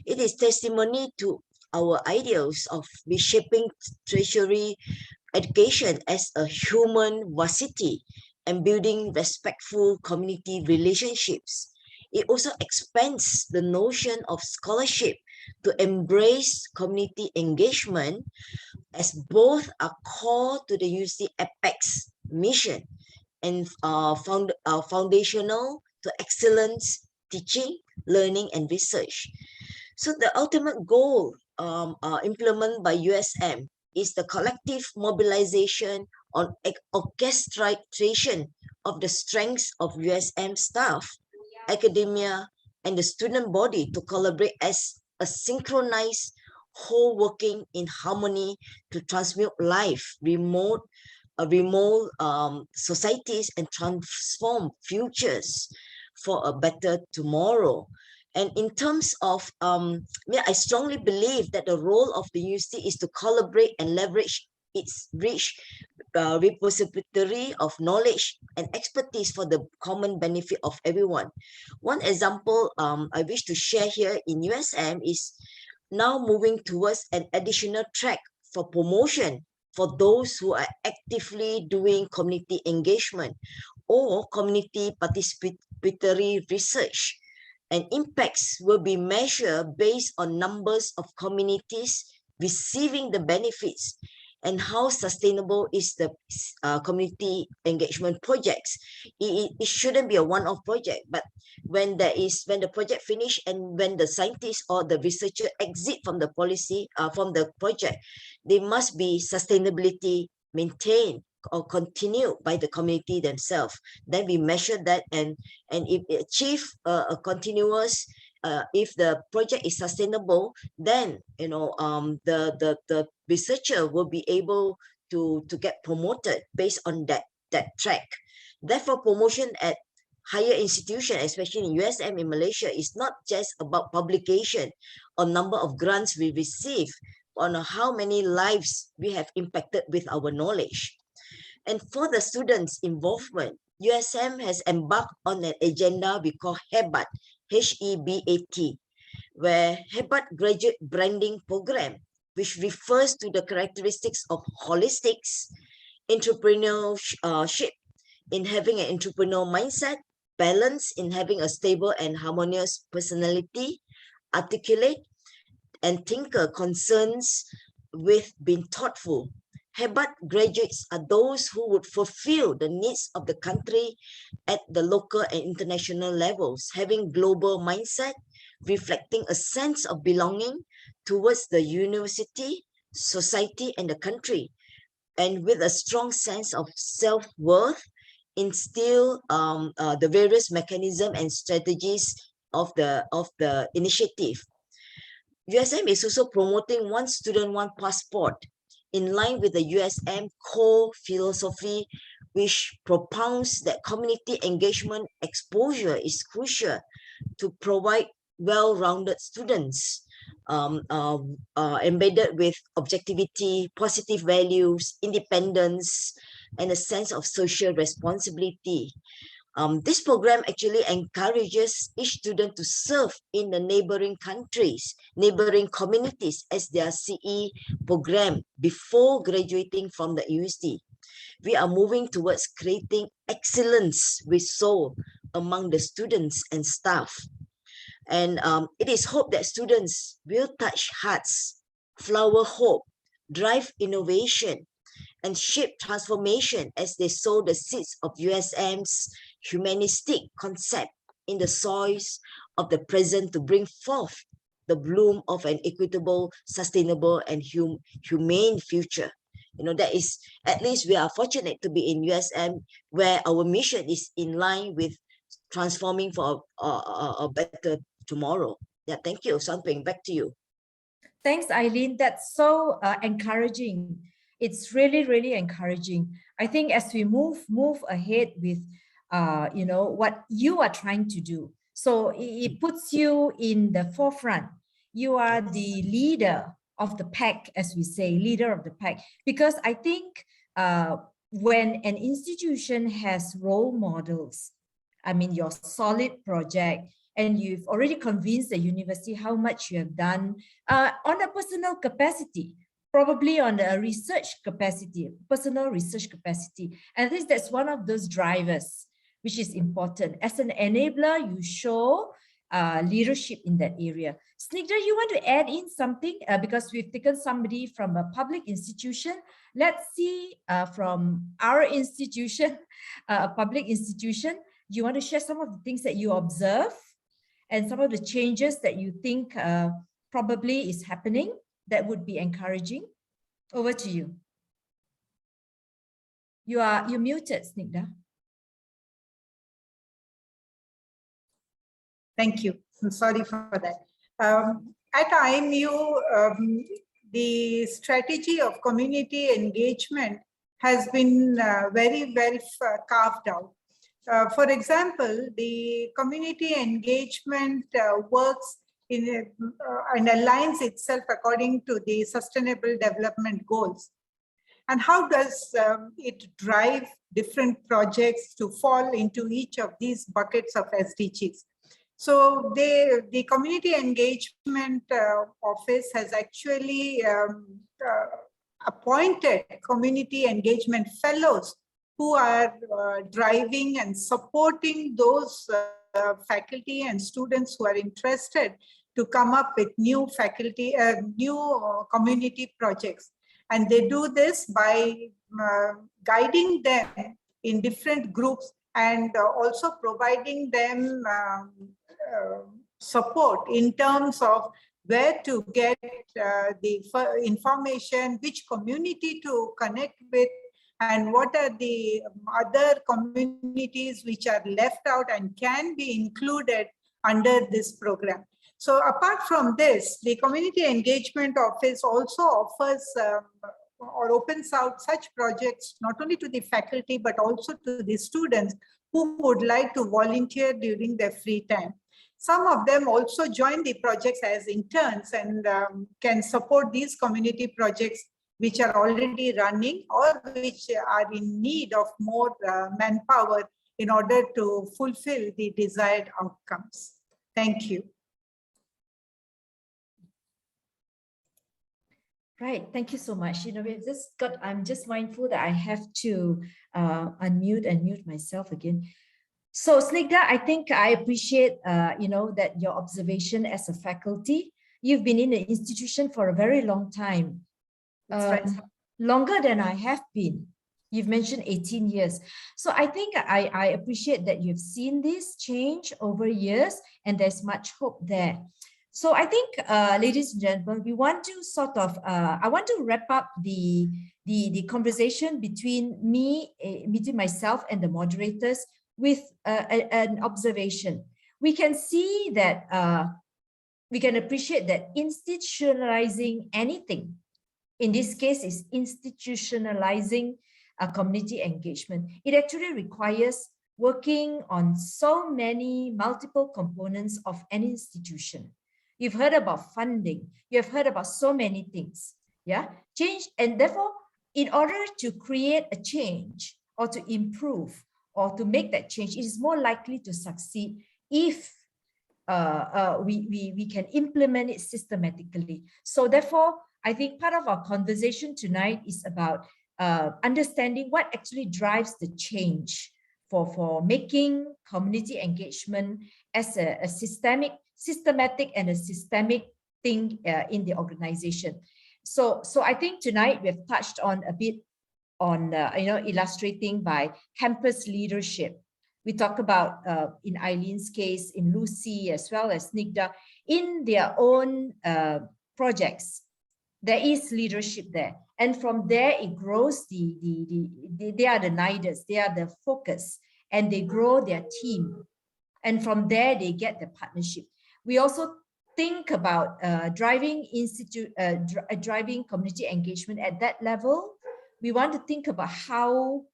It is testimony to our ideals of reshaping tertiary education as a human varsity and building respectful community relationships. It also expands the notion of scholarship to embrace community engagement, as both are core to the UC Apex mission and foundational to excellence teaching, learning, and research. So the ultimate goal implemented by USM is the collective mobilization on orchestration of the strengths of USM staff, academia, and the student body to collaborate as a synchronized whole working in harmony to transmute life, remote societies, and transform futures for a better tomorrow. And in terms of, I strongly believe that the role of the university is to collaborate and leverage its rich repository of knowledge and expertise for the common benefit of everyone. One example I wish to share here in USM is now moving towards an additional track for promotion for those who are actively doing community engagement or community participatory research. And impacts will be measured based on numbers of communities receiving the benefits and how sustainable is the community engagement projects. It shouldn't be a one-off project, but when the project finish and when the scientists or the researcher exit from the project, they must be sustainability maintained or continued by the community themselves. Then we measure that, and if it achieve a continuous, if the project is sustainable, then the researcher will be able to get promoted based on that track. Therefore, promotion at higher institution, especially in USM in Malaysia, is not just about publication or number of grants we receive, on how many lives we have impacted with our knowledge. And for the students' involvement, USM has embarked on an agenda we call HEBAT, H-E-B-A-T, where HEBAT Graduate Branding Program, which refers to the characteristics of holistics, entrepreneurship, in having an entrepreneurial mindset, balance in having a stable and harmonious personality, articulate and thinker, concerns with being thoughtful. HEBAT graduates are those who would fulfill the needs of the country at the local and international levels, having global mindset, reflecting a sense of belonging towards the university, society, and the country, and with a strong sense of self-worth, instill the various mechanisms and strategies of the initiative. USM is also promoting one student, one passport, in line with the USM core philosophy, which propounds that community engagement exposure is crucial to provide well-rounded students, embedded with objectivity, positive values, independence, and a sense of social responsibility. This program actually encourages each student to serve in the neighboring countries, neighboring communities as their CE program before graduating from the university. We are moving towards creating excellence with soul among the students and staff. And it is hoped that students will touch hearts, flower hope, drive innovation, and shape transformation as they sow the seeds of USM's humanistic concept in the soils of the present to bring forth the bloom of an equitable, sustainable, and humane future. That is, at least we are fortunate to be in USM, where our mission is in line with transforming for a better tomorrow. Yeah, thank you. Something back to you. Thanks, Eileen. That's so encouraging. It's really, really encouraging. I think as we move ahead with, what you are trying to do, so it puts you in the forefront. You are the leader of the pack, as we say, leader of the pack. Because I think when an institution has role models, I mean, your solid project, and you've already convinced the university how much you have done on a personal capacity, probably on a research capacity, personal research capacity. And I think that's one of those drivers, which is important. As an enabler, you show leadership in that area. Snigdha, you want to add in something? Because we've taken somebody from a public institution. Let's see from our institution, a public institution. Do you want to share some of the things that you observe and some of the changes that you think probably is happening that would be encouraging? Over to you. You're muted, Snigdha. Thank you. I'm sorry for that. At IMU, the strategy of community engagement has been very, very carved out. For example, the community engagement works and aligns itself according to the Sustainable Development Goals. And how does it drive different projects to fall into each of these buckets of SDGs? So the Community Engagement Office has actually appointed community engagement fellows who are driving and supporting those faculty and students who are interested to come up with new community projects. And they do this by guiding them in different groups and also providing them support in terms of where to get the information, which community to connect with, and what are the other communities which are left out and can be included under this program. So apart from this, the Community Engagement Office also offers or opens out such projects not only to the faculty but also to the students who would like to volunteer during their free time. Some of them also join the projects as interns and can support these community projects which are already running or which are in need of more manpower in order to fulfill the desired outcomes. Thank you. Right, thank you so much. You know, I'm just mindful that I have to unmute and mute myself again. So Snigdha, I think I appreciate, you know, that your observation as a faculty. You've been in the institution for a very long time, longer than I have been. You've mentioned 18 years. So I think I appreciate that you've seen this change over years and there's much hope there. So I think, ladies and gentlemen, we want to sort of, I want to wrap up the conversation between myself and the moderators with an observation. We can see that, we can appreciate that institutionalizing anything, in this case is institutionalizing community engagement. It actually requires working on so many multiple components of an institution. You've heard about funding. You've heard about so many things. Yeah, change. And therefore, in order to create a change or to improve or to make that change, it is more likely to succeed if we can implement it systematically. So therefore, I think part of our conversation tonight is about understanding what actually drives the change for making community engagement as a systematic and a systemic thing in the organization. So I think tonight we've touched on a bit on you know, illustrating by campus leadership. We talk about in Eileen's case, in Lucy as well as Snigdha, in their own projects. There is leadership there, and from there it grows. They are the leaders, they are the focus, and they grow their team, and from there they get the partnership. We also think about driving community engagement at that level. We want to think about how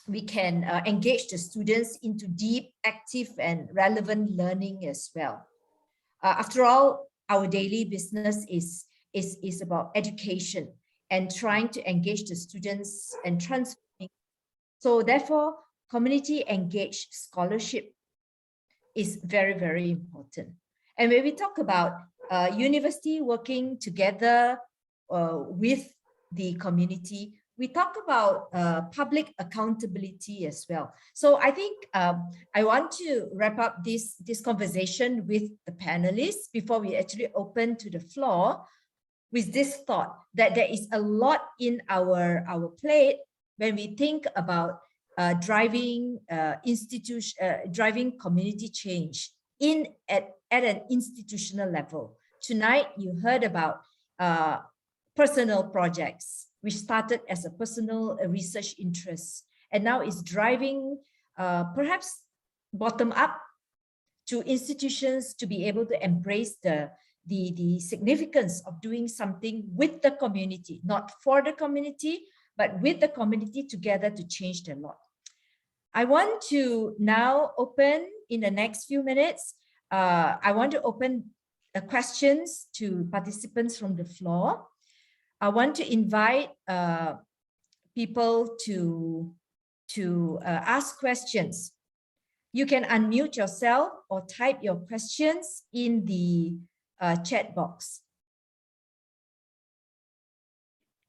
we can engage the students into deep, active, and relevant learning as well. After all, our daily business is about education and trying to engage the students and transforming. So therefore, community engaged scholarship is very, very important. And when we talk about university working together with the community, we talk about public accountability as well. So I think I want to wrap up this conversation with the panelists before we actually open to the floor with this thought that there is a lot in our plate when we think about driving community change at an institutional level. Tonight, you heard about personal projects, which started as a personal research interest, and now is driving perhaps bottom up to institutions to be able to embrace the significance of doing something with the community, not for the community, but with the community together to change the lot. I want to now open in the next few minutes. I want to open questions to participants from the floor. I want to invite people to ask questions. You can unmute yourself or type your questions in the chat box.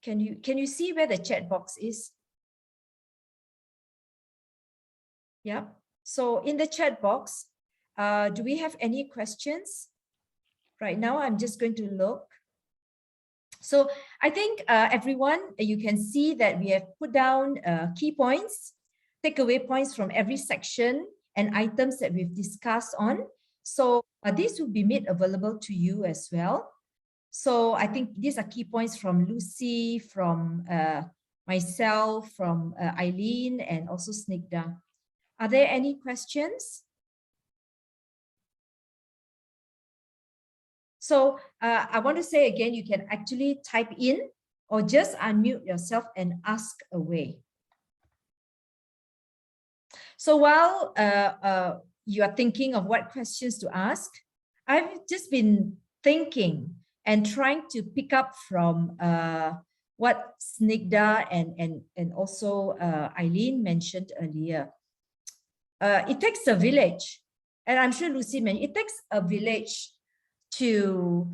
Can you see where the chat box is? Yeah. So in the chat box, do we have any questions? Right now, I'm just going to look. So I think everyone, you can see that we have put down key points, takeaway points from every section and items that we've discussed on. So this will be made available to you as well. So I think these are key points from Lucy, from myself, from Eileen, and also Snigdha. Are there any questions? So I want to say again, you can actually type in or just unmute yourself and ask away. So while you are thinking of what questions to ask, I've just been thinking and trying to pick up from what Snigdha and also Eileen mentioned earlier. It takes a village, and I'm sure Lucy mentioned, it takes a village to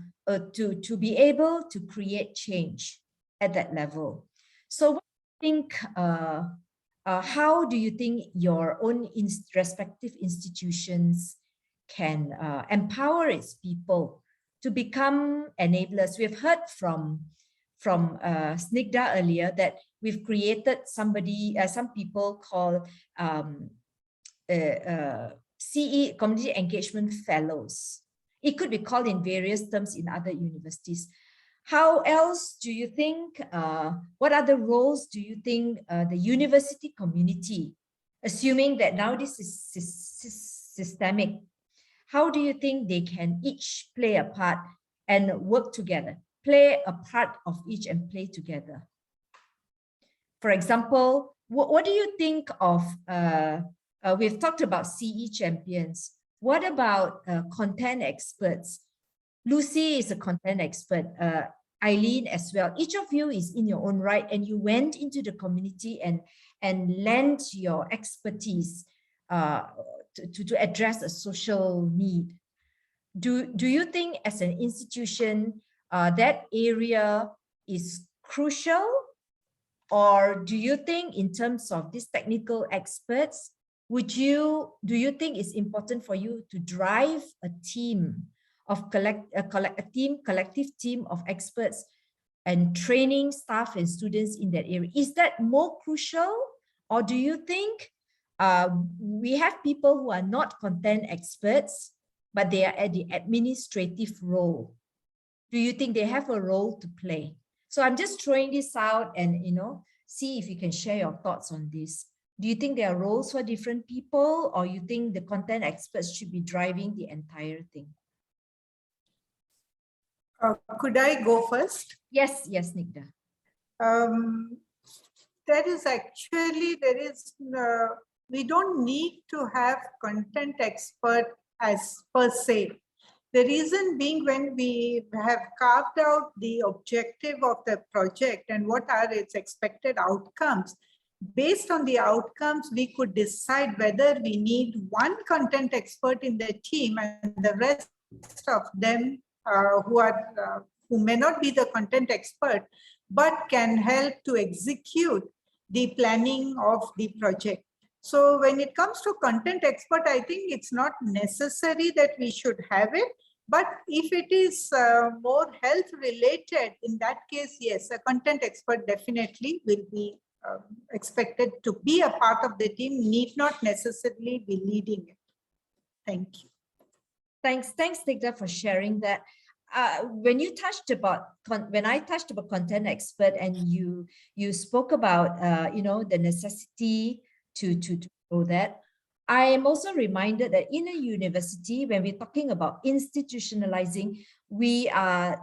be able to create change at that level. So what do you think, how do you think your own respective institutions can empower its people to become enablers? We've heard from Snigdha earlier that we've created some people called CE, Community Engagement Fellows. It could be called in various terms in other universities. How else do you think, what other roles do you think the university community, assuming that now this is systemic, how do you think they can each play a part and work together, play a part of each and play together? For example, what do you think of, we've talked about CE champions. What about content experts? Lucy is a content expert, Eileen as well. Each of you is in your own right, and you went into the community and lent your expertise to address a social need. Do you think as an institution that area is crucial? Or do you think in terms of these technical experts, do you think it's important for you to drive a team of collective team of experts and training staff and students in that area? Is that more crucial? Or do you think we have people who are not content experts, but they are at the administrative role? Do you think they have a role to play? So I'm just throwing this out and, see if you can share your thoughts on this. Do you think there are roles for different people, or you think the content experts should be driving the entire thing? Could I go first? Yes, Snigdha. We don't need to have content expert as per se. The reason being, when we have carved out the objective of the project and what are its expected outcomes, based on the outcomes, we could decide whether we need one content expert in the team and the rest of them who may not be the content expert, but can help to execute the planning of the project. So when it comes to content expert, I think it's not necessary that we should have it. But if it is more health related, in that case, yes, a content expert definitely will be expected to be a part of the team, need not necessarily be leading it. Thank you. Thanks, Snigdha, for sharing that. When I touched about content expert, and you spoke about the necessity to grow that, I am also reminded that in a university, when we're talking about institutionalizing, we are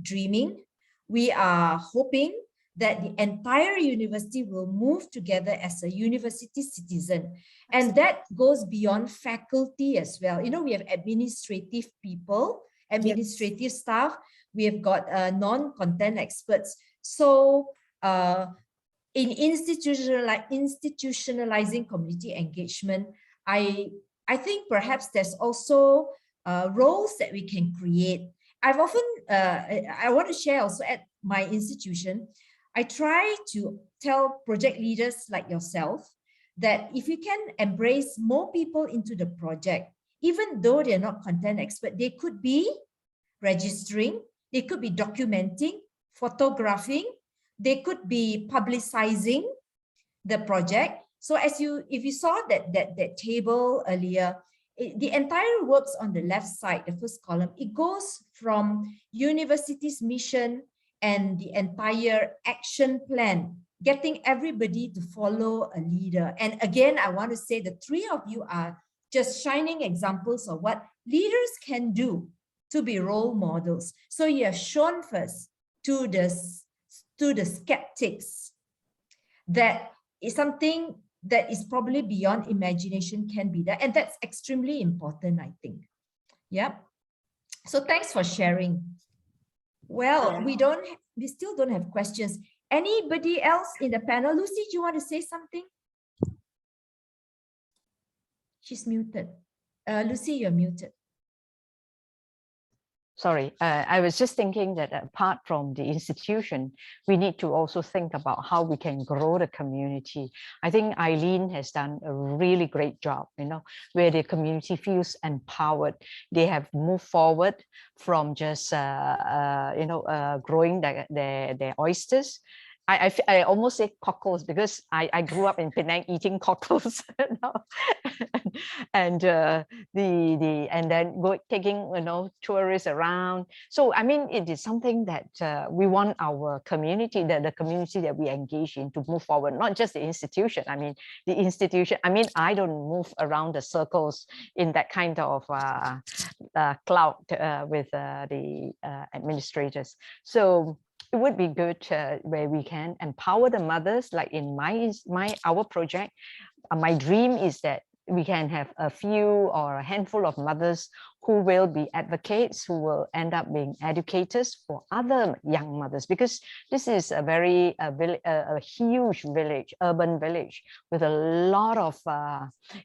dreaming, we are hoping that the entire university will move together as a university citizen. And that goes beyond faculty as well. We have administrative people, administrative staff, we have got non-content experts. So in institutionalizing community engagement, I think perhaps there's also roles that we can create. I've often, I want to share also at my institution, I try to tell project leaders like yourself that if you can embrace more people into the project, even though they're not content expert, they could be registering, they could be documenting, photographing, they could be publicizing the project. So if you saw that table earlier, the entire works on the left side, the first column, it goes from university's mission, and the entire action plan, getting everybody to follow a leader. And again, I want to say the three of you are just shining examples of what leaders can do to be role models. So you have shown first to the skeptics that is something that is probably beyond imagination can be there. And that's extremely important, I think. Yeah. So thanks for sharing. Well, we still don't have questions. Anybody else in the panel? Lucy, do you want to say something? She's muted. Lucy, you're muted. Sorry, I was just thinking that apart from the institution, we need to also think about how we can grow the community. I think Eileen has done a really great job, where the community feels empowered. They have moved forward from just, growing their oysters. I almost say cockles because I grew up in Penang eating cockles, and then taking tourists around. So I mean, it is something that we want our community, the community that we engage in, to move forward. Not just the institution. I mean, the institution. I mean, I don't move around the circles in that kind of cloud with the administrators. So it would be good where we can empower the mothers, like in our project. My dream is that we can have a few or a handful of mothers who will be advocates, who will end up being educators for other young mothers, because this is a huge village, urban village, with a lot of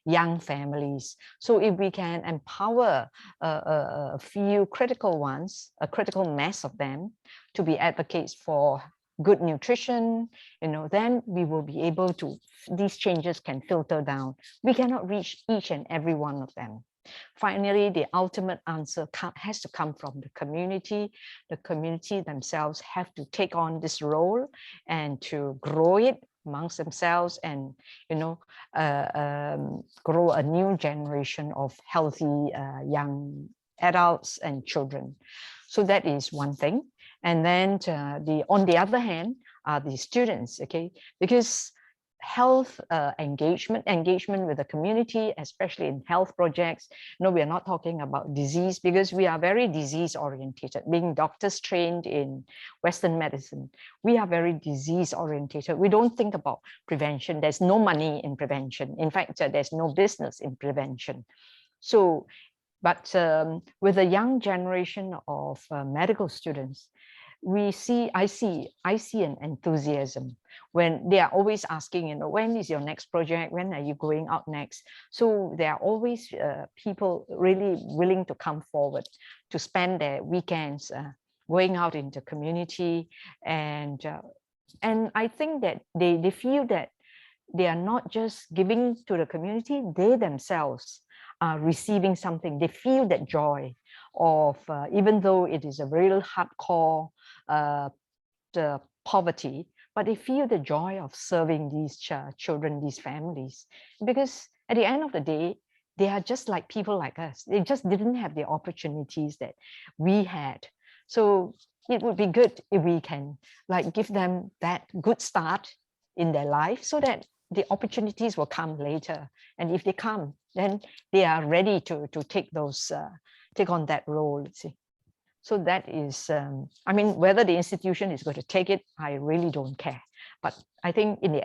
young families. So if we can empower a few critical ones, a critical mass of them, to be advocates for good nutrition, then we will be able to, these changes can filter down. We cannot reach each and every one of them. Finally, the ultimate answer has to come from the community. The community themselves have to take on this role and to grow it amongst themselves, and grow a new generation of healthy young adults and children. So that is one thing. And then on the other hand are the students, okay? Because health engagement with the community, especially in health projects, we are not talking about disease, because we are very disease orientated. Being doctors trained in Western medicine, we are very disease orientated. We don't think about prevention. There's no money in prevention. In fact, there's no business in prevention. So, but with a young generation of medical students, I see an enthusiasm when they are always asking, when is your next project? When are you going out next? So there are always people really willing to come forward to spend their weekends going out into community, and I think that they feel that they are not just giving to the community, they themselves are receiving something. They feel that joy of, even though it is a real hardcore the poverty, but they feel the joy of serving these children, these families, because at the end of the day, they are just like people like us. They just didn't have the opportunities that we had. So it would be good if we can give them that good start in their life, so that the opportunities will come later. And if they come, then they are ready to take on that role, see. So that is, I mean, whether the institution is going to take it, I really don't care. But I think at the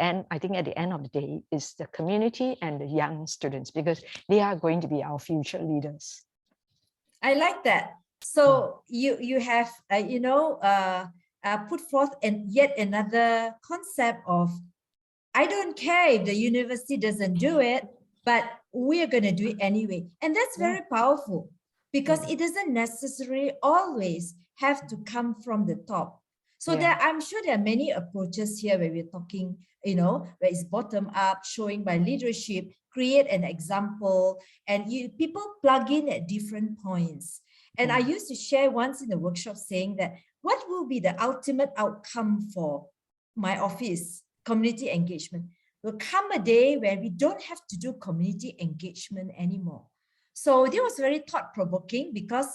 end of the day, it's the community and the young students, because they are going to be our future leaders. I like that. So you have, put forth yet another concept of, I don't care if the university doesn't do it, but we are going to do it anyway. And that's very powerful, because it doesn't necessarily always have to come from the top. So I'm sure there are many approaches here where we're talking, where it's bottom up, showing by leadership, create an example, and people plug in at different points. And I used to share once in the workshop saying that, what will be the ultimate outcome for my office? Community engagement. Will come a day where we don't have to do community engagement anymore. So this was very thought-provoking, because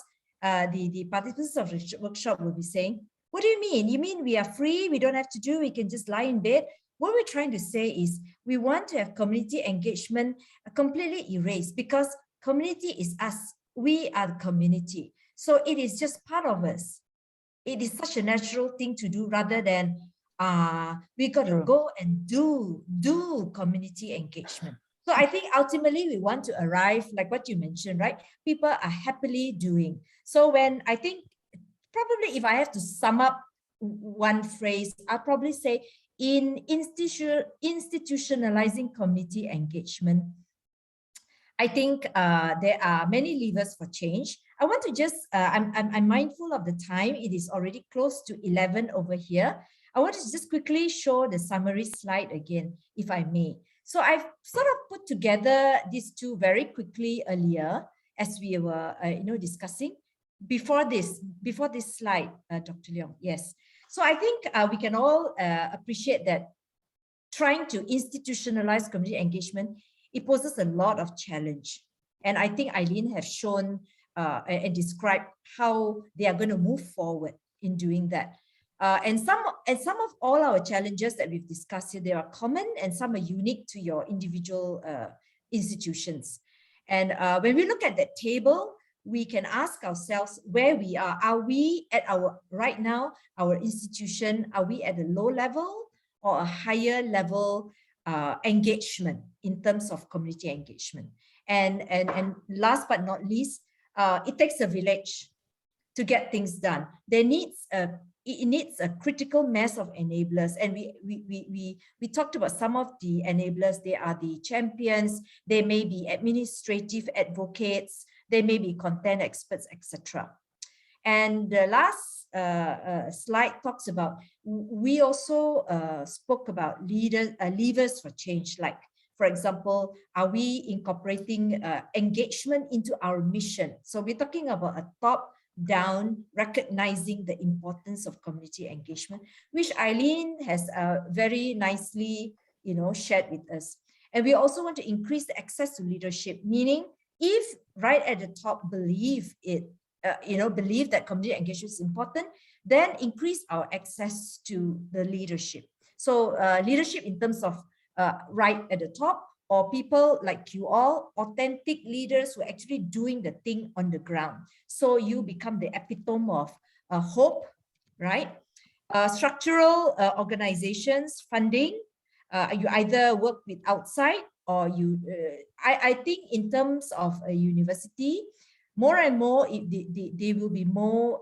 the participants of the workshop will be saying, What do you mean? You mean we are free, we don't have to do, we can just lie in bed? What we're trying to say is we want to have community engagement completely erased, because community is us. We are the community. So it is just part of us. It is such a natural thing to do, rather than we got to go and do community engagement. So I think ultimately we want to arrive, like what you mentioned, right? People are happily doing. So when I think, probably if I have to sum up one phrase, I'll probably say in institutionalizing community engagement, I think there are many levers for change. I want to just, I'm mindful of the time. It is already close to 11 over here. I want to just quickly show the summary slide again, if I may. So I've sort of put together these two very quickly earlier as we were, discussing. Before this slide, Dr. Leong, yes. So I think we can all appreciate that trying to institutionalize community engagement, it poses a lot of challenge. And I think Eileen has shown and described how they are going to move forward in doing that. And some of all our challenges that we've discussed here, they are common and some are unique to your individual institutions. And when we look at that table, we can ask ourselves where we are. Are we at right now, our institution, are we at a low level or a higher level engagement in terms of community engagement? And last but not least, it takes a village to get things done. It needs a critical mass of enablers, and we talked about some of the enablers. They are the champions, they may be administrative advocates, they may be content experts, etc. And the last slide talks about, we also spoke about levers for change, like, for example, are we incorporating engagement into our mission? So we're talking about a top-down, recognizing the importance of community engagement, which Eileen has very nicely, shared with us. And we also want to increase the access to leadership, meaning if right at the top believe that community engagement is important, then increase our access to the leadership. So leadership in terms of right at the top, or people like you all, authentic leaders who are actually doing the thing on the ground. So you become the epitome of hope, right? Structural organizations, funding, you either work with outside or you, I think in terms of a university, more and more, they will be more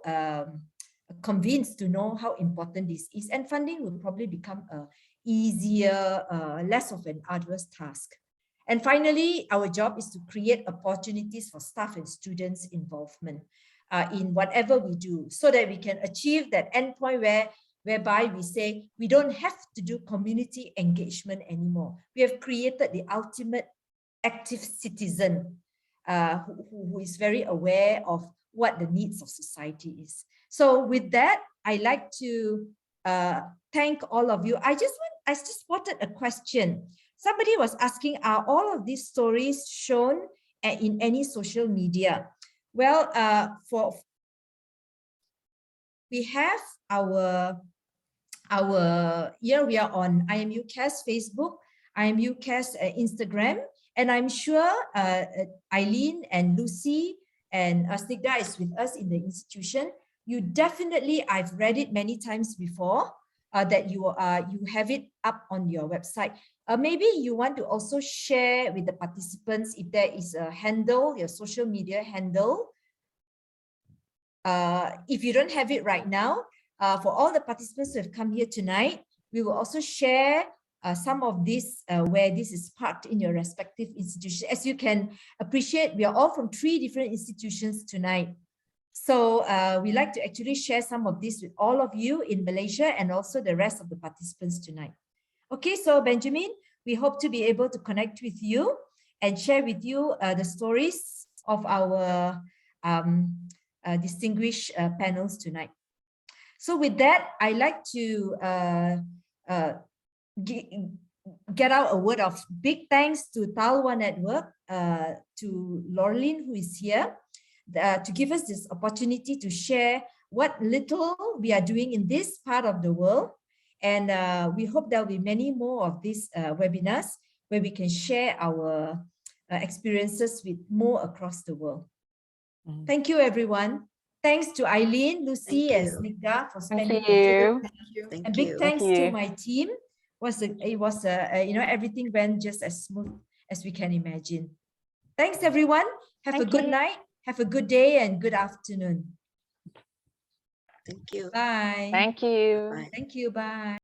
convinced to know how important this is, and funding will probably become a easier, less of an arduous task. And finally, our job is to create opportunities for staff and students' involvement in whatever we do, so that we can achieve that endpoint whereby we say we don't have to do community engagement anymore. We have created the ultimate active citizen who is very aware of what the needs of society is. So with that, I like to thank all of you. I just spotted a question. Somebody was asking, are all of these stories shown in any social media? Well, we have here we are on IMUCAS Facebook, IMUCAS Instagram, and I'm sure Eileen and Lucy and Snigdha is with us in the institution. You definitely, I've read it many times before, that you have it up on your website. Maybe you want to also share with the participants if there is a handle, your social media handle. If you don't have it right now, for all the participants who have come here tonight, we will also share some of this where this is parked in your respective institution. As you can appreciate, we are all from 3 different institutions tonight. So we like to actually share some of this with all of you in Malaysia and also the rest of the participants tonight. Okay, so Benjamin, we hope to be able to connect with you and share with you the stories of our distinguished panels tonight. So with that, I like to get out a word of big thanks to Talloiress Network, to Laureline, who is here, to give us this opportunity to share what little we are doing in this part of the world. And we hope there will be many more of these webinars where we can share our experiences with more across the world. Thank you, everyone. Thanks to Eileen, Lucy, and you. Snigdha for Thank spending you. Thank and you. big thanks Thank to you. my team. You know, everything went just as smooth as we can imagine. Thanks, everyone. Have a Thank good you. night. Have a good day and good afternoon. Thank you. Bye. Thank you. Bye. Thank you. Bye.